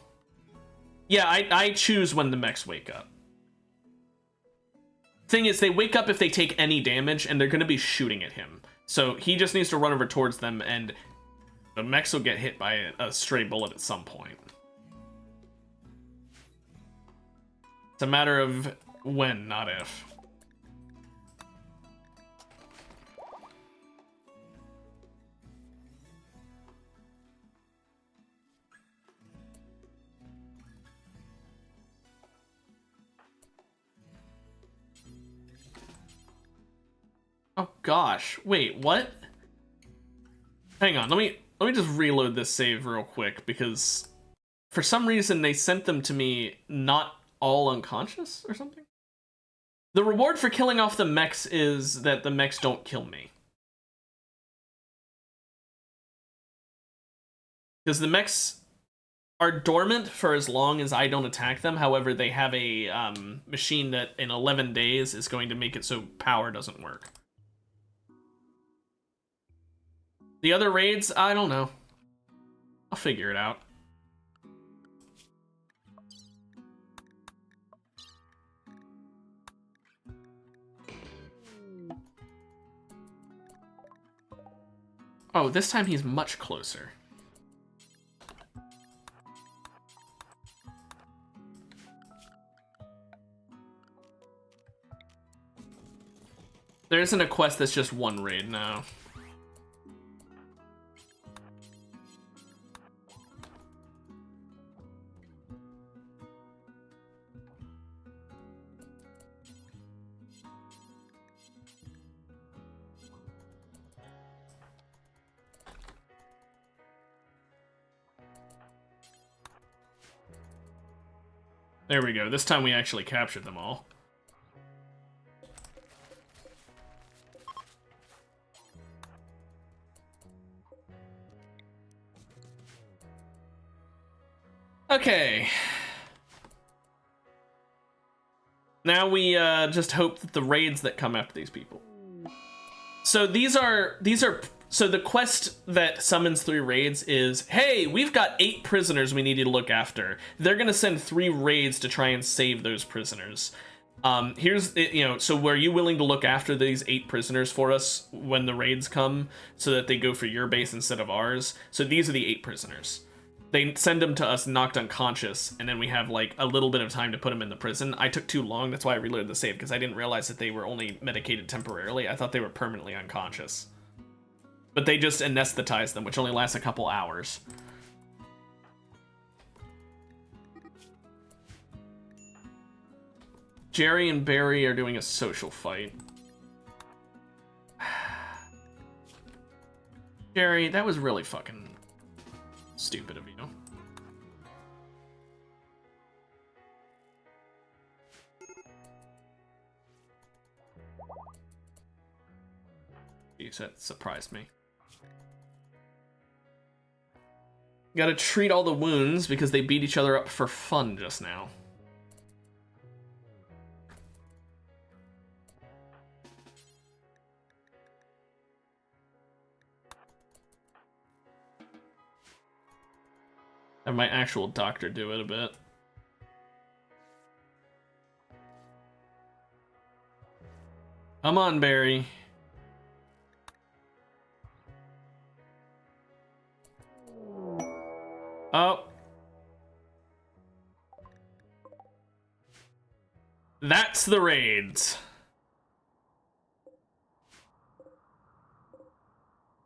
Yeah, I choose when the mechs wake up. Thing is, they wake up if they take any damage, and they're going to be shooting at him. So he just needs to run over towards them, and the mechs will get hit by a stray bullet at some point. It's a matter of when, not if. Oh gosh, wait, what? Hang on, let me just reload this save real quick, because for some reason they sent them to me not all unconscious or something? The reward for killing off the mechs is that the mechs don't kill me. Because the mechs are dormant for as long as I don't attack them, however they have a machine that in 11 days is going to make it so power doesn't work. The other raids, I don't know. I'll figure it out. Oh, this time he's much closer. There isn't a quest that's just one raid now. There we go. This time we actually captured them all. Okay. Now we just hope that the raids that come after these people. So these are so the quest that summons 3 raids is, hey, we've got 8 prisoners we need you to look after. They're gonna send 3 raids to try and save those prisoners. Here's, you know, so were you willing to look after these 8 prisoners for us when the raids come so that they go for your base instead of ours? So these are the 8 prisoners. They send them to us knocked unconscious, and then we have like a little bit of time to put them in the prison. I took too long, that's why I reloaded the save, because I didn't realize that they were only medicated temporarily. I thought they were permanently unconscious. But they just anesthetize them, which only lasts a couple hours. Jerry and Barry are doing a social fight. Jerry, that was really fucking stupid of you. Jeez, that surprised me. Gotta treat all the wounds because they beat each other up for fun just now. Have my actual doctor do it a bit. Come on, Barry. Oh. That's the raids.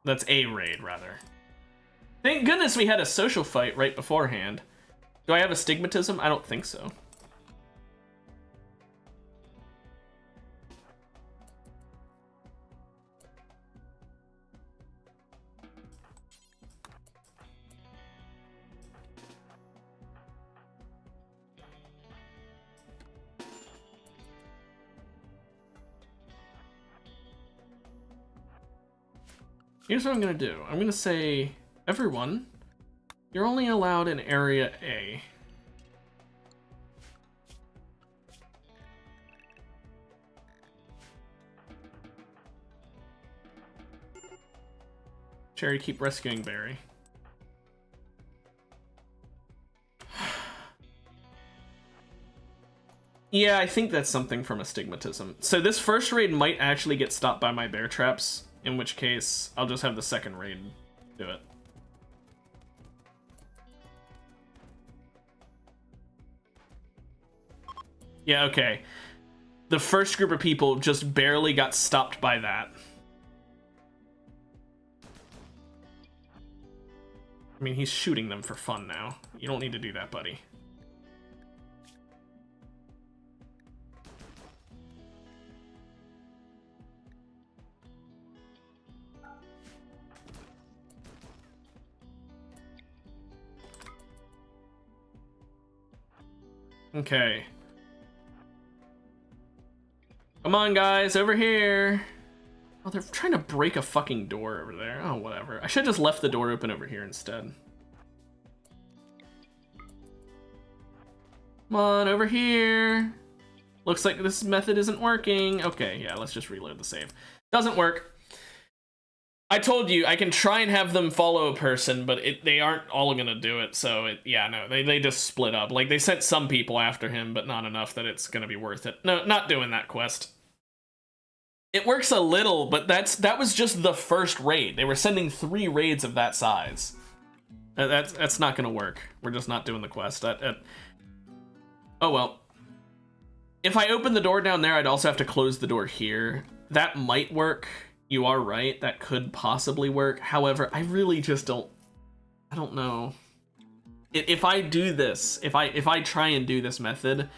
That's a raid, rather. Thank goodness we had a social fight right beforehand. Do I have astigmatism? I don't think so. Here's what I'm gonna do. I'm gonna say, everyone, you're only allowed in area A. Cherry, keep rescuing Barry. Yeah, I think that's something from astigmatism. So this first raid might actually get stopped by my bear traps, in which case I'll just have the second raid do it. Yeah, okay. The first group of people just barely got stopped by that. I mean, he's shooting them for fun now. You don't need to do that, buddy. Okay. Come on, guys, over here. Oh, they're trying to break a fucking door over there. Oh, whatever. I should have just left the door open over here instead. Come on, over here. Looks like this method isn't working. Okay, yeah, let's just reload the save. Doesn't work. I told you, I can try and have them follow a person, but they aren't all gonna do it, so yeah, no, they just split up. Like, they sent some people after him, but not enough that it's gonna be worth it. No, not doing that quest. It works a little, but that was just the first raid. They were sending 3 raids of that size. That's not gonna work. We're just not doing the quest. Oh well. If I open the door down there, I'd also have to close the door here. That might work. You are right, that could possibly work. However, I really just don't know. If I do this, if I try and do this method,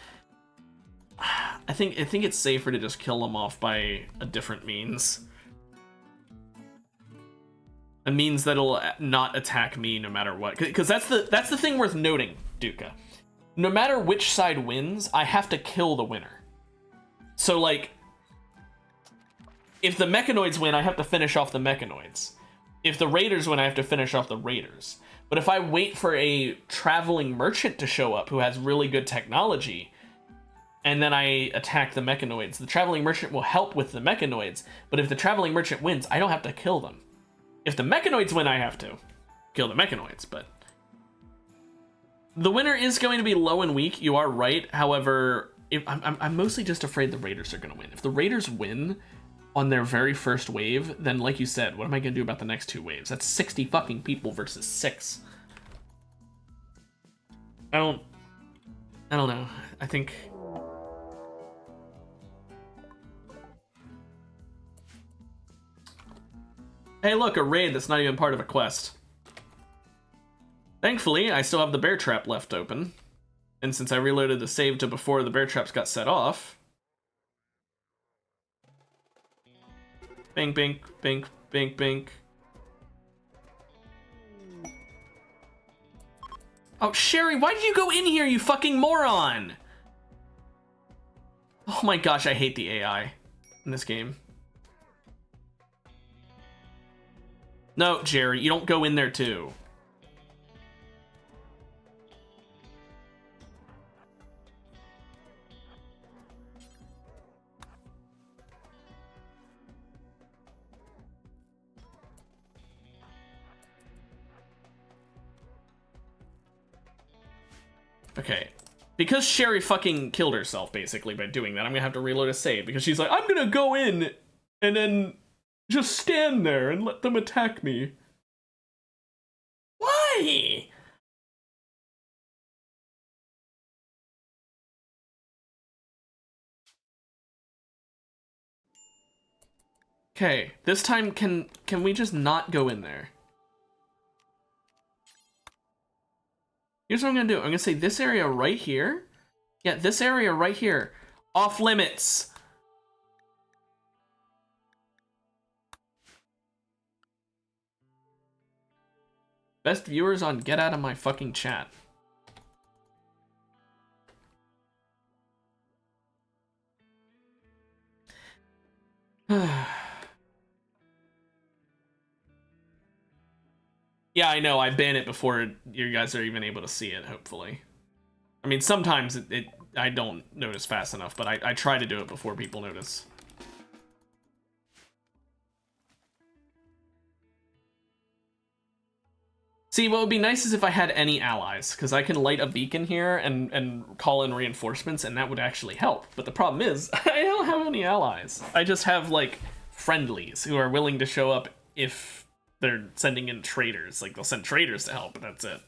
I think it's safer to just kill them off by a different means. A means that'll not attack me no matter what. Because that's the thing worth noting, Duca. No matter which side wins, I have to kill the winner. So like, if the mechanoids win, I have to finish off the mechanoids. If the raiders win, I have to finish off the raiders. But if I wait for a traveling merchant to show up who has really good technology, and then I attack the mechanoids, the traveling merchant will help with the mechanoids, but if the traveling merchant wins, I don't have to kill them. If the mechanoids win, I have to kill the mechanoids, but... The winner is going to be low and weak, you are right. However, I'm mostly just afraid the raiders are going to win. If the raiders win on their very first wave, then like you said, what am I going to do about the next 2 waves? That's 60 fucking people versus 6. I don't know. I think... Hey look, a raid that's not even part of a quest. Thankfully, I still have the bear trap left open. And since I reloaded the save to before the bear traps got set off... Bink, bink, bink, bink, bink. Oh, Sherry, why did you go in here, you fucking moron? Oh my gosh, I hate the AI in this game. No, Jerry, you don't go in there too. Okay. Because Sherry fucking killed herself, basically, by doing that, I'm gonna have to reload a save, because she's like, I'm gonna go in and then just stand there and let them attack me. Why? Okay, this time can we just not go in there? Here's what I'm gonna do. I'm gonna say this area right here. Yeah, this area right here. Off limits. Best viewers on get out of my fucking chat. Yeah, I know, I ban it before you guys are even able to see it, hopefully. I mean, sometimes I don't notice fast enough, but I try to do it before people notice. See, what would be nice is if I had any allies, because I can light a beacon here and call in reinforcements, and that would actually help. But the problem is, I don't have any allies. I just have, like, friendlies who are willing to show up if they're sending in traders. Like, they'll send traders to help, but that's it.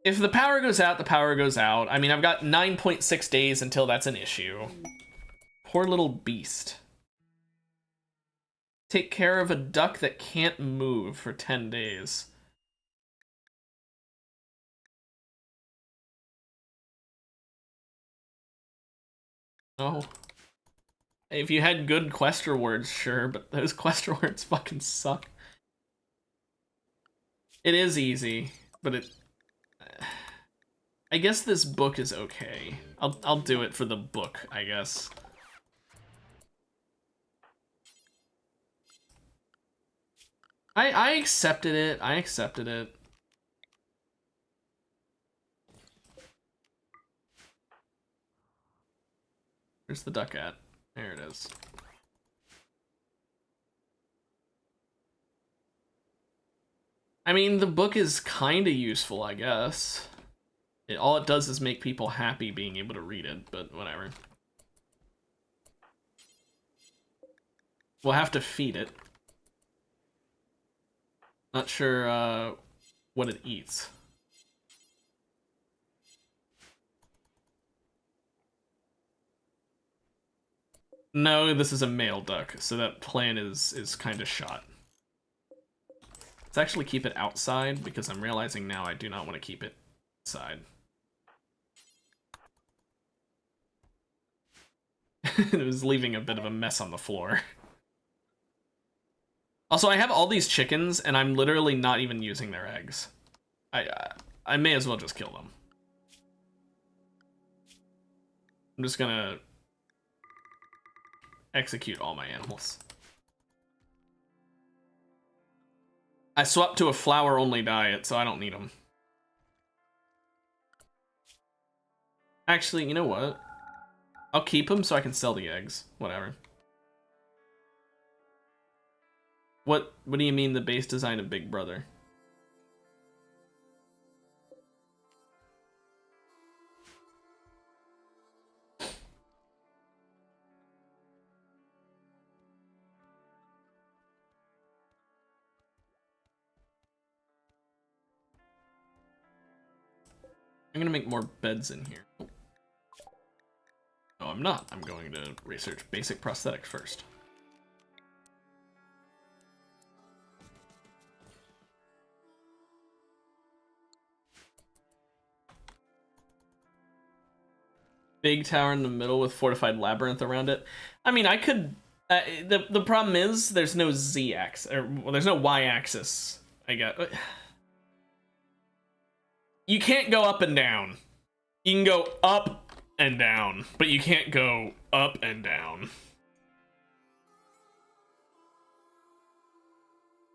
If the power goes out, the power goes out. I mean, I've got 9.6 days until that's an issue. Poor little beast. Take care of a duck that can't move for 10 days. Oh. If you had good quest rewards, sure, but those quest rewards fucking suck. It is easy, but it... I guess this book is okay. I'll do it for the book, I guess. I accepted it. I accepted it. Where's the duck at? There it is. I mean, the book is kind of useful, I guess. All it does is make people happy being able to read it, but whatever. We'll have to feed it. Not sure what it eats. No, this is a male duck, so that plan is kind of shot. Let's actually keep it outside, because I'm realizing now I do not want to keep it inside. It was leaving a bit of a mess on the floor. Also, I have all these chickens, and I'm literally not even using their eggs. I may as well just kill them. I'm just gonna execute all my animals. I swapped to a flower-only diet, so I don't need them. Actually, you know what? I'll keep them so I can sell the eggs. Whatever. What do you mean the base design of Big Brother? I'm gonna make more beds in here. No, I'm not. I'm going to research basic prosthetics first. Big tower in the middle with fortified labyrinth around it. I mean, I could. The problem is there's no z axis, or well, there's no y axis. I guess you can't go up and down. You can go up and down, but you can't go up and down.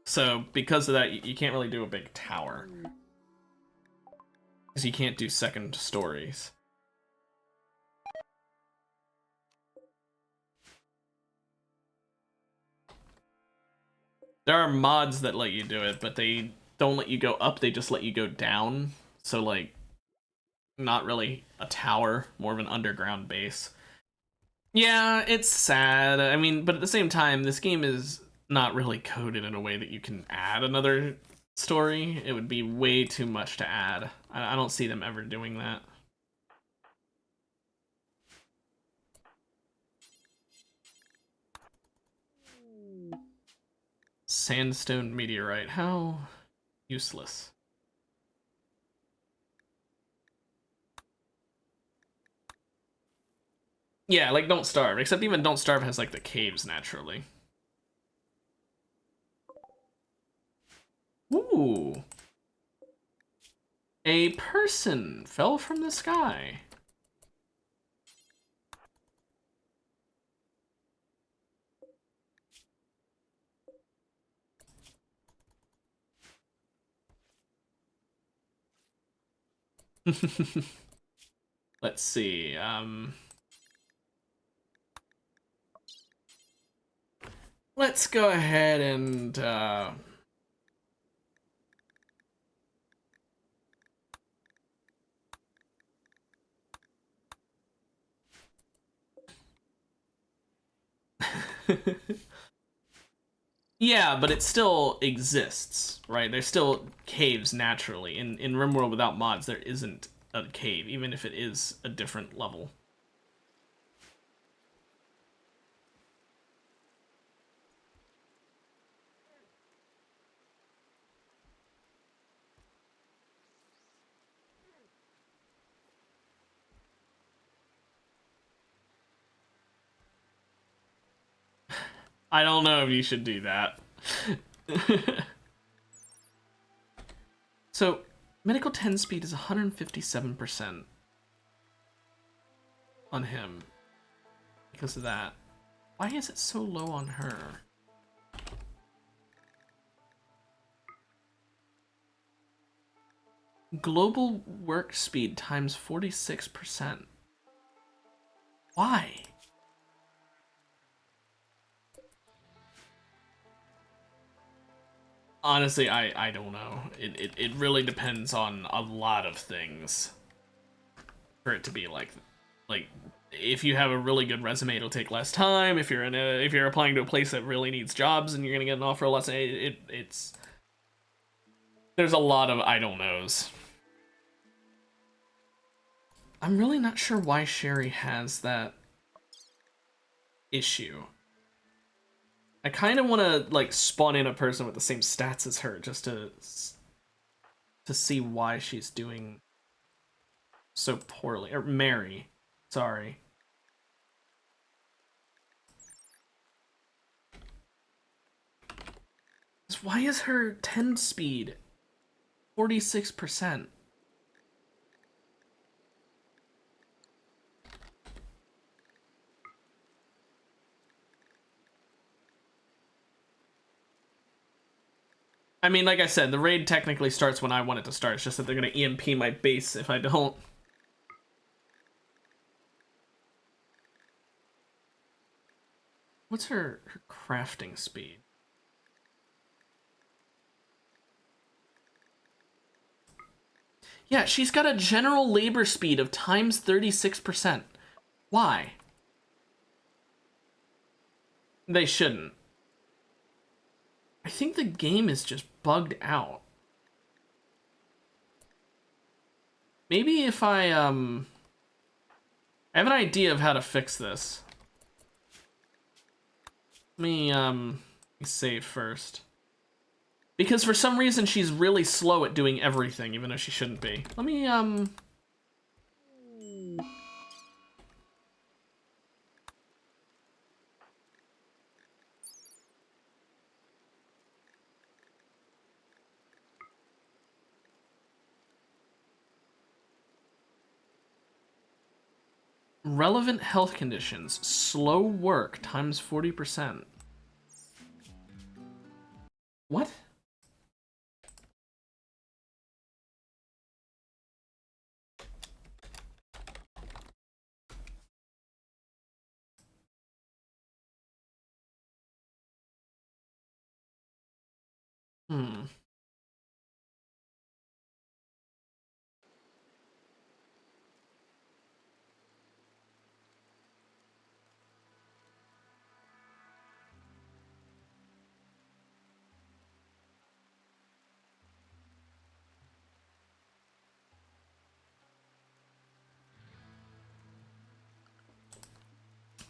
So because of that, you can't really do a big tower. Because you can't do second stories. There are mods that let you do it, but they don't let you go up, they just let you go down. So, like, not really a tower, more of an underground base. Yeah, it's sad. I mean, but at the same time, this game is not really coded in a way that you can add another story. It would be way too much to add. I don't see them ever doing that. Sandstone meteorite. How useless. Yeah, like Don't Starve. Except even Don't Starve has like the caves naturally. Ooh. A person fell from the sky. Let's see. Let's go ahead and yeah, but it still exists, right? There's still caves naturally. In Rimworld without mods, there isn't a cave, even if it is a different level. I don't know if you should do that. So, medical 10 speed is 157% on him because of that. Why is it so low on her? Global work speed times 46%. Why? Honestly, I don't know. It really depends on a lot of things for it to be like if you have a really good resume, it'll take less time. If you're applying to a place that really needs jobs and you're gonna get an offer less, it's there's a lot of I don't knows. I'm really not sure why Sherry has that issue. I kind of want to like spawn in a person with the same stats as her just to see why she's doing so poorly. Or Mary, sorry. Why is her 10 speed 46%? I mean, like I said, the raid technically starts when I want it to start. It's just that they're going to EMP my base if I don't. What's her crafting speed? Yeah, she's got a general labor speed of times 36%. Why? They shouldn't. I think the game is just bugged out. Maybe if I have an idea of how to fix this. Let me save first. Because for some reason she's really slow at doing everything, even though she shouldn't be. Let me relevant health conditions. Slow work times 40%. What? Hmm.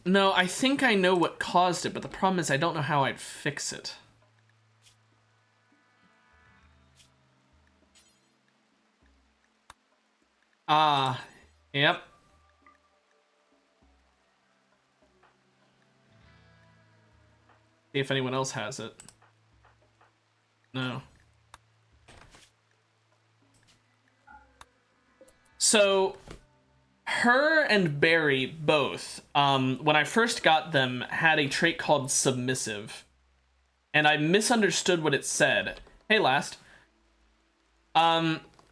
No, I think I know what caused it, but the problem is I don't know how I'd fix it. Ah, yep. See if anyone else has it. No. So, her and Barry both, when I first got them, had a trait called submissive. And I misunderstood what it said. Hey, Last.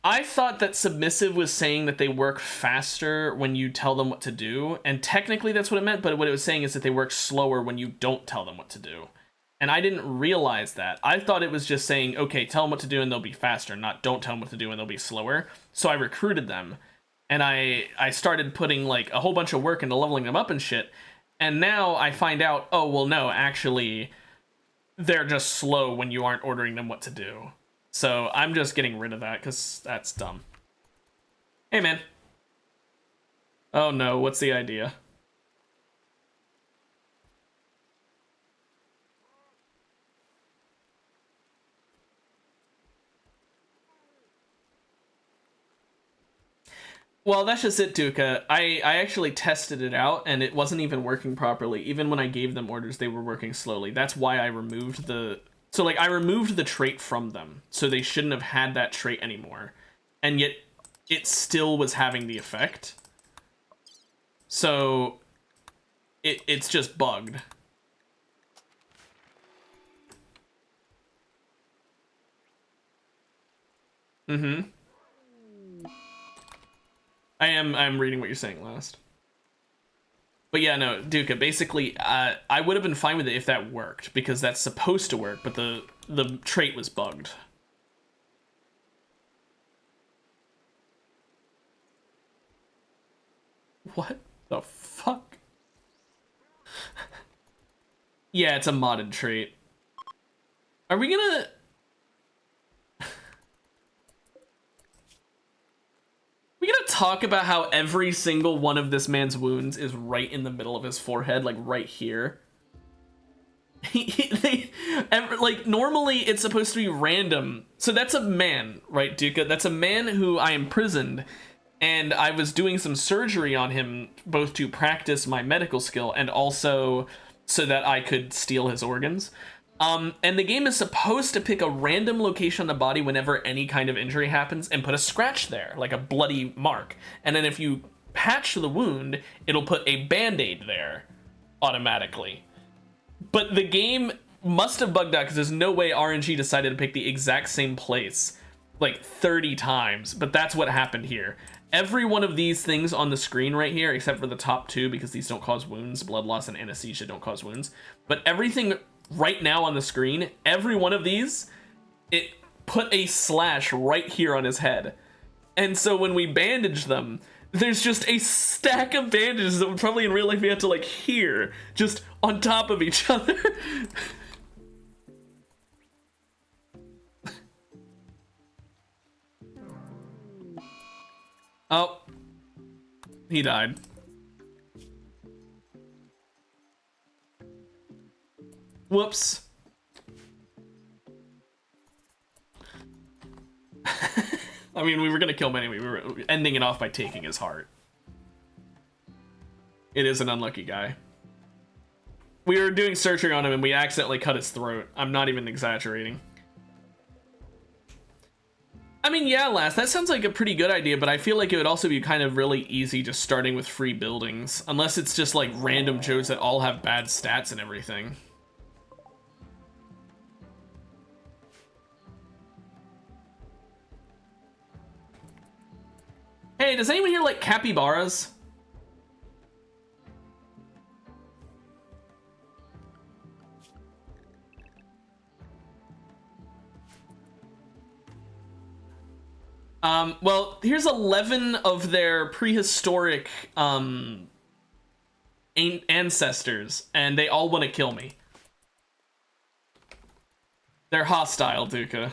I thought that submissive was saying that they work faster when you tell them what to do, and technically that's what it meant, but what it was saying is that they work slower when you don't tell them what to do. And I didn't realize that. I thought it was just saying, okay, tell them what to do and they'll be faster, not don't tell them what to do and they'll be slower. So I recruited them, and I started putting like a whole bunch of work into leveling them up and shit, and now I find out, oh, well, no, actually, they're just slow when you aren't ordering them what to do. So I'm just getting rid of that because that's dumb. Hey, man. Oh no, what's the idea? Well, that's just it, Duca. I actually tested it out and it wasn't even working properly. Even when I gave them orders, they were working slowly. That's why I removed the... So, like, I removed the trait from them. So they shouldn't have had that trait anymore. And yet, it still was having the effect. So, it's just bugged. Mm-hmm. I'm reading what you're saying, Last. But yeah, no, Duca, basically, I would have been fine with it if that worked, because that's supposed to work, but the trait was bugged. What the fuck? Yeah, it's a modded trait. Are we gonna... We gonna talk about how every single one of this man's wounds is right in the middle of his forehead, like right here? Like, normally it's supposed to be random. So that's a man, right, Duca? That's a man who I imprisoned, and I was doing some surgery on him, both to practice my medical skill and also so that I could steal his organs. And the game is supposed to pick a random location on the body whenever any kind of injury happens and put a scratch there, like a bloody mark. And then if you patch the wound, it'll put a band-aid there automatically. But the game must have bugged out because there's no way RNG decided to pick the exact same place like 30 times, but that's what happened here. Every one of these things on the screen right here, except for the top two, because these don't cause wounds, blood loss and anesthesia don't cause wounds, but everything right now on the screen, every one of these, it put a slash right here on his head. And so when we bandage them, there's just a stack of bandages that would probably in real life be had to like here, just on top of each other. Oh, he died. Whoops. I mean, we were gonna kill him anyway. We were ending it off by taking his heart. It is an unlucky guy. We were doing surgery on him and we accidentally cut his throat. I'm not even exaggerating. I mean, yeah, Lass, that sounds like a pretty good idea, but I feel like it would also be kind of really easy just starting with free buildings. Unless it's just like random Joes that all have bad stats and everything. Hey, does anyone here like capybaras? Well, here's 11 of their prehistoric, ancestors, and they all want to kill me. They're hostile, Duca.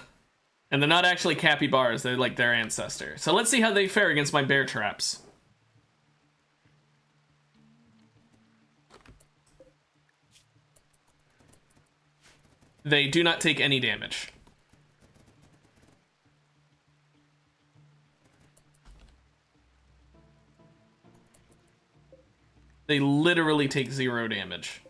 And they're not actually capybaras, they're like their ancestor. So let's see how they fare against my bear traps. They do not take any damage. They literally take 0 damage.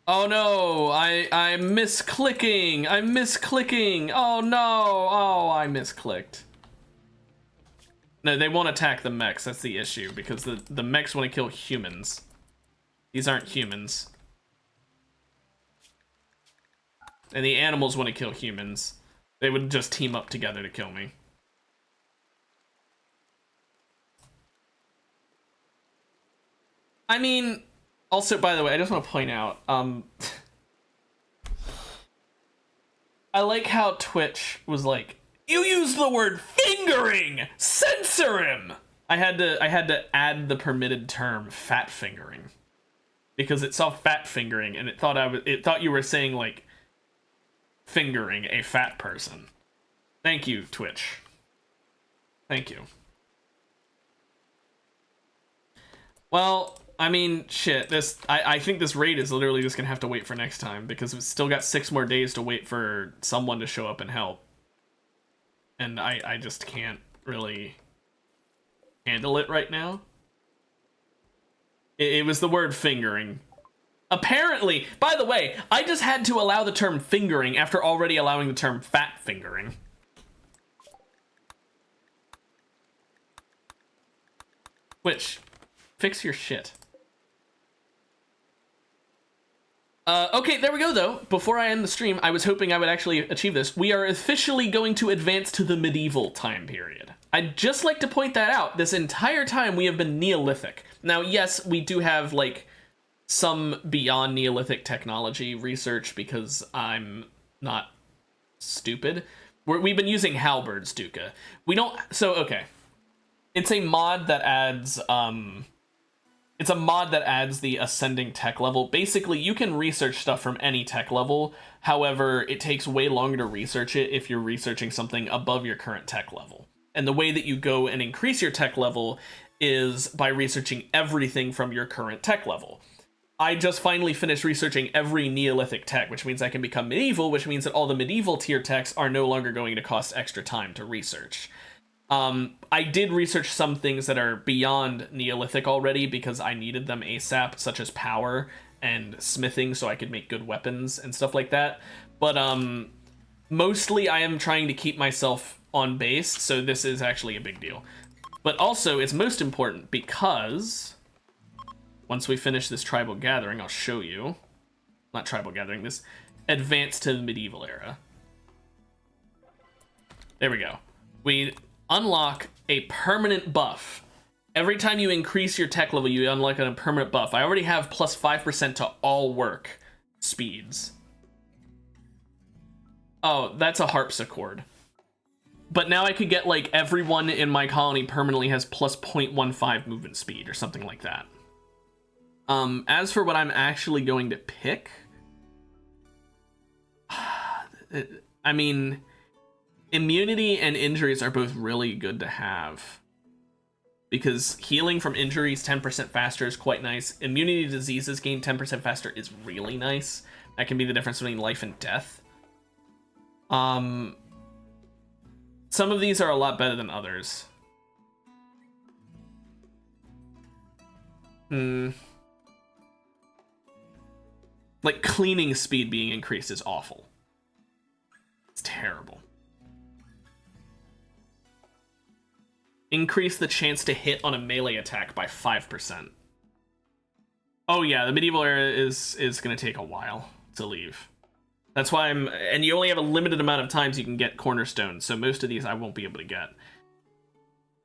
Oh no, I'm misclicking. I'm misclicking. Oh no. Oh, I misclicked. No, they won't attack the mechs. That's the issue, because the mechs want to kill humans. These aren't humans. And the animals want to kill humans. They would just team up together to kill me. I mean, also, by the way, I just want to point out, I like how Twitch was like, you used the word fingering! Censor him! I had to add the permitted term fat fingering. Because it saw fat fingering and it thought you were saying like fingering a fat person. Thank you, Twitch. Thank you. Well, I mean, shit, I think this raid is literally just gonna have to wait for next time, because we've still got 6 more days to wait for someone to show up and help. And I just can't really handle it right now. It was the word fingering. Apparently, by the way, I just had to allow the term fingering after already allowing the term fat fingering. Which, fix your shit. Okay, there we go, though. Before I end the stream, I was hoping I would actually achieve this. We are officially going to advance to the medieval time period. I'd just like to point that out. This entire time, we have been Neolithic. Now, yes, we do have, like, some beyond Neolithic technology research, because I'm not stupid. We've been using halberds, Duca. We don't... So, okay. It's a mod that adds, It's a mod that adds the ascending tech level. Basically, you can research stuff from any tech level. However, it takes way longer to research it if you're researching something above your current tech level. And the way that you go and increase your tech level is by researching everything from your current tech level. I just finally finished researching every Neolithic tech, which means I can become medieval, which means that all the medieval tier techs are no longer going to cost extra time to research. I did research some things that are beyond Neolithic already because I needed them ASAP, such as power and smithing so I could make good weapons and stuff like that. But mostly I am trying to keep myself on base, so this is actually a big deal. But also, it's most important because once we finish this tribal gathering, I'll show you. Not tribal gathering, this advance to the medieval era. There we go. We unlock a permanent buff. Every time you increase your tech level, you unlock a permanent buff. I already have plus 5% to all work speeds. Oh, that's a harpsichord. But now I could get, like, everyone in my colony permanently has plus 0.15 movement speed or something like that. As for what I'm actually going to pick, I mean, immunity and injuries are both really good to have. Because healing from injuries 10% faster is quite nice. Immunity to diseases gained 10% faster is really nice. That can be the difference between life and death. Some of these are a lot better than others. Like, cleaning speed being increased is awful. It's terrible. Increase the chance to hit on a melee attack by 5%. Oh yeah, the medieval era is going to take a while to leave. That's why and you only have a limited amount of times you can get cornerstones, so most of these I won't be able to get.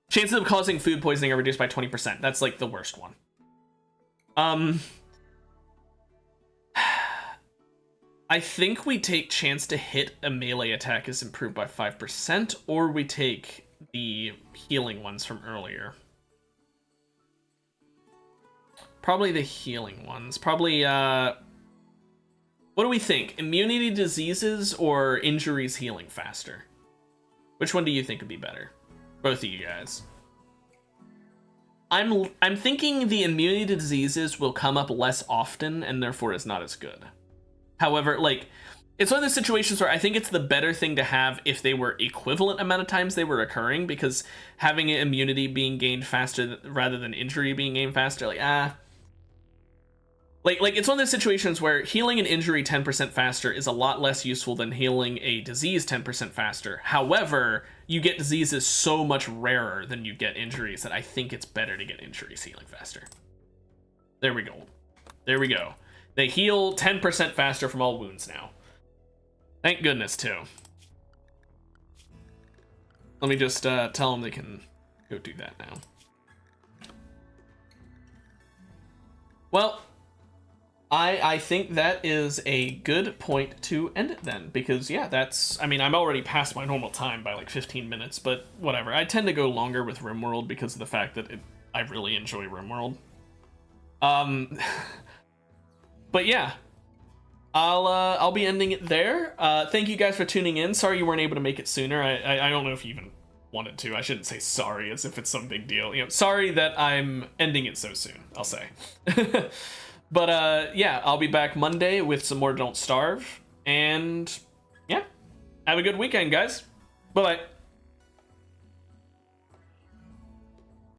Chances of causing food poisoning are reduced by 20%. That's like the worst one. I think we take chance to hit a melee attack is improved by 5%, or we take the healing ones from earlier. Probably the healing ones. Probably, what do we think? Immunity to diseases or injuries healing faster? Which one do you think would be better? Both of you guys. I'm thinking the immunity to diseases will come up less often and therefore is not as good. However, like, it's one of those situations where I think it's the better thing to have if they were equivalent amount of times they were occurring, because having immunity being gained faster rather than injury being gained faster, like, Like, it's one of those situations where healing an injury 10% faster is a lot less useful than healing a disease 10% faster. However, you get diseases so much rarer than you get injuries that I think it's better to get injuries healing faster. There we go. There we go. They heal 10% faster from all wounds now. Thank goodness, too. Let me just tell them they can go do that now. Well, I think that is a good point to end it then, because yeah, that's, I mean, I'm already past my normal time by like 15 minutes, but whatever. I tend to go longer with Rimworld because of the fact that I really enjoy Rimworld. But yeah, I'll be ending it there. Thank you guys for tuning in. Sorry you weren't able to make it sooner. I don't know if you even wanted to. I shouldn't say sorry as if it's some big deal. You know, sorry that I'm ending it so soon, I'll say. But yeah, I'll be back Monday with some more Don't Starve. And yeah, have a good weekend, guys. Bye-bye.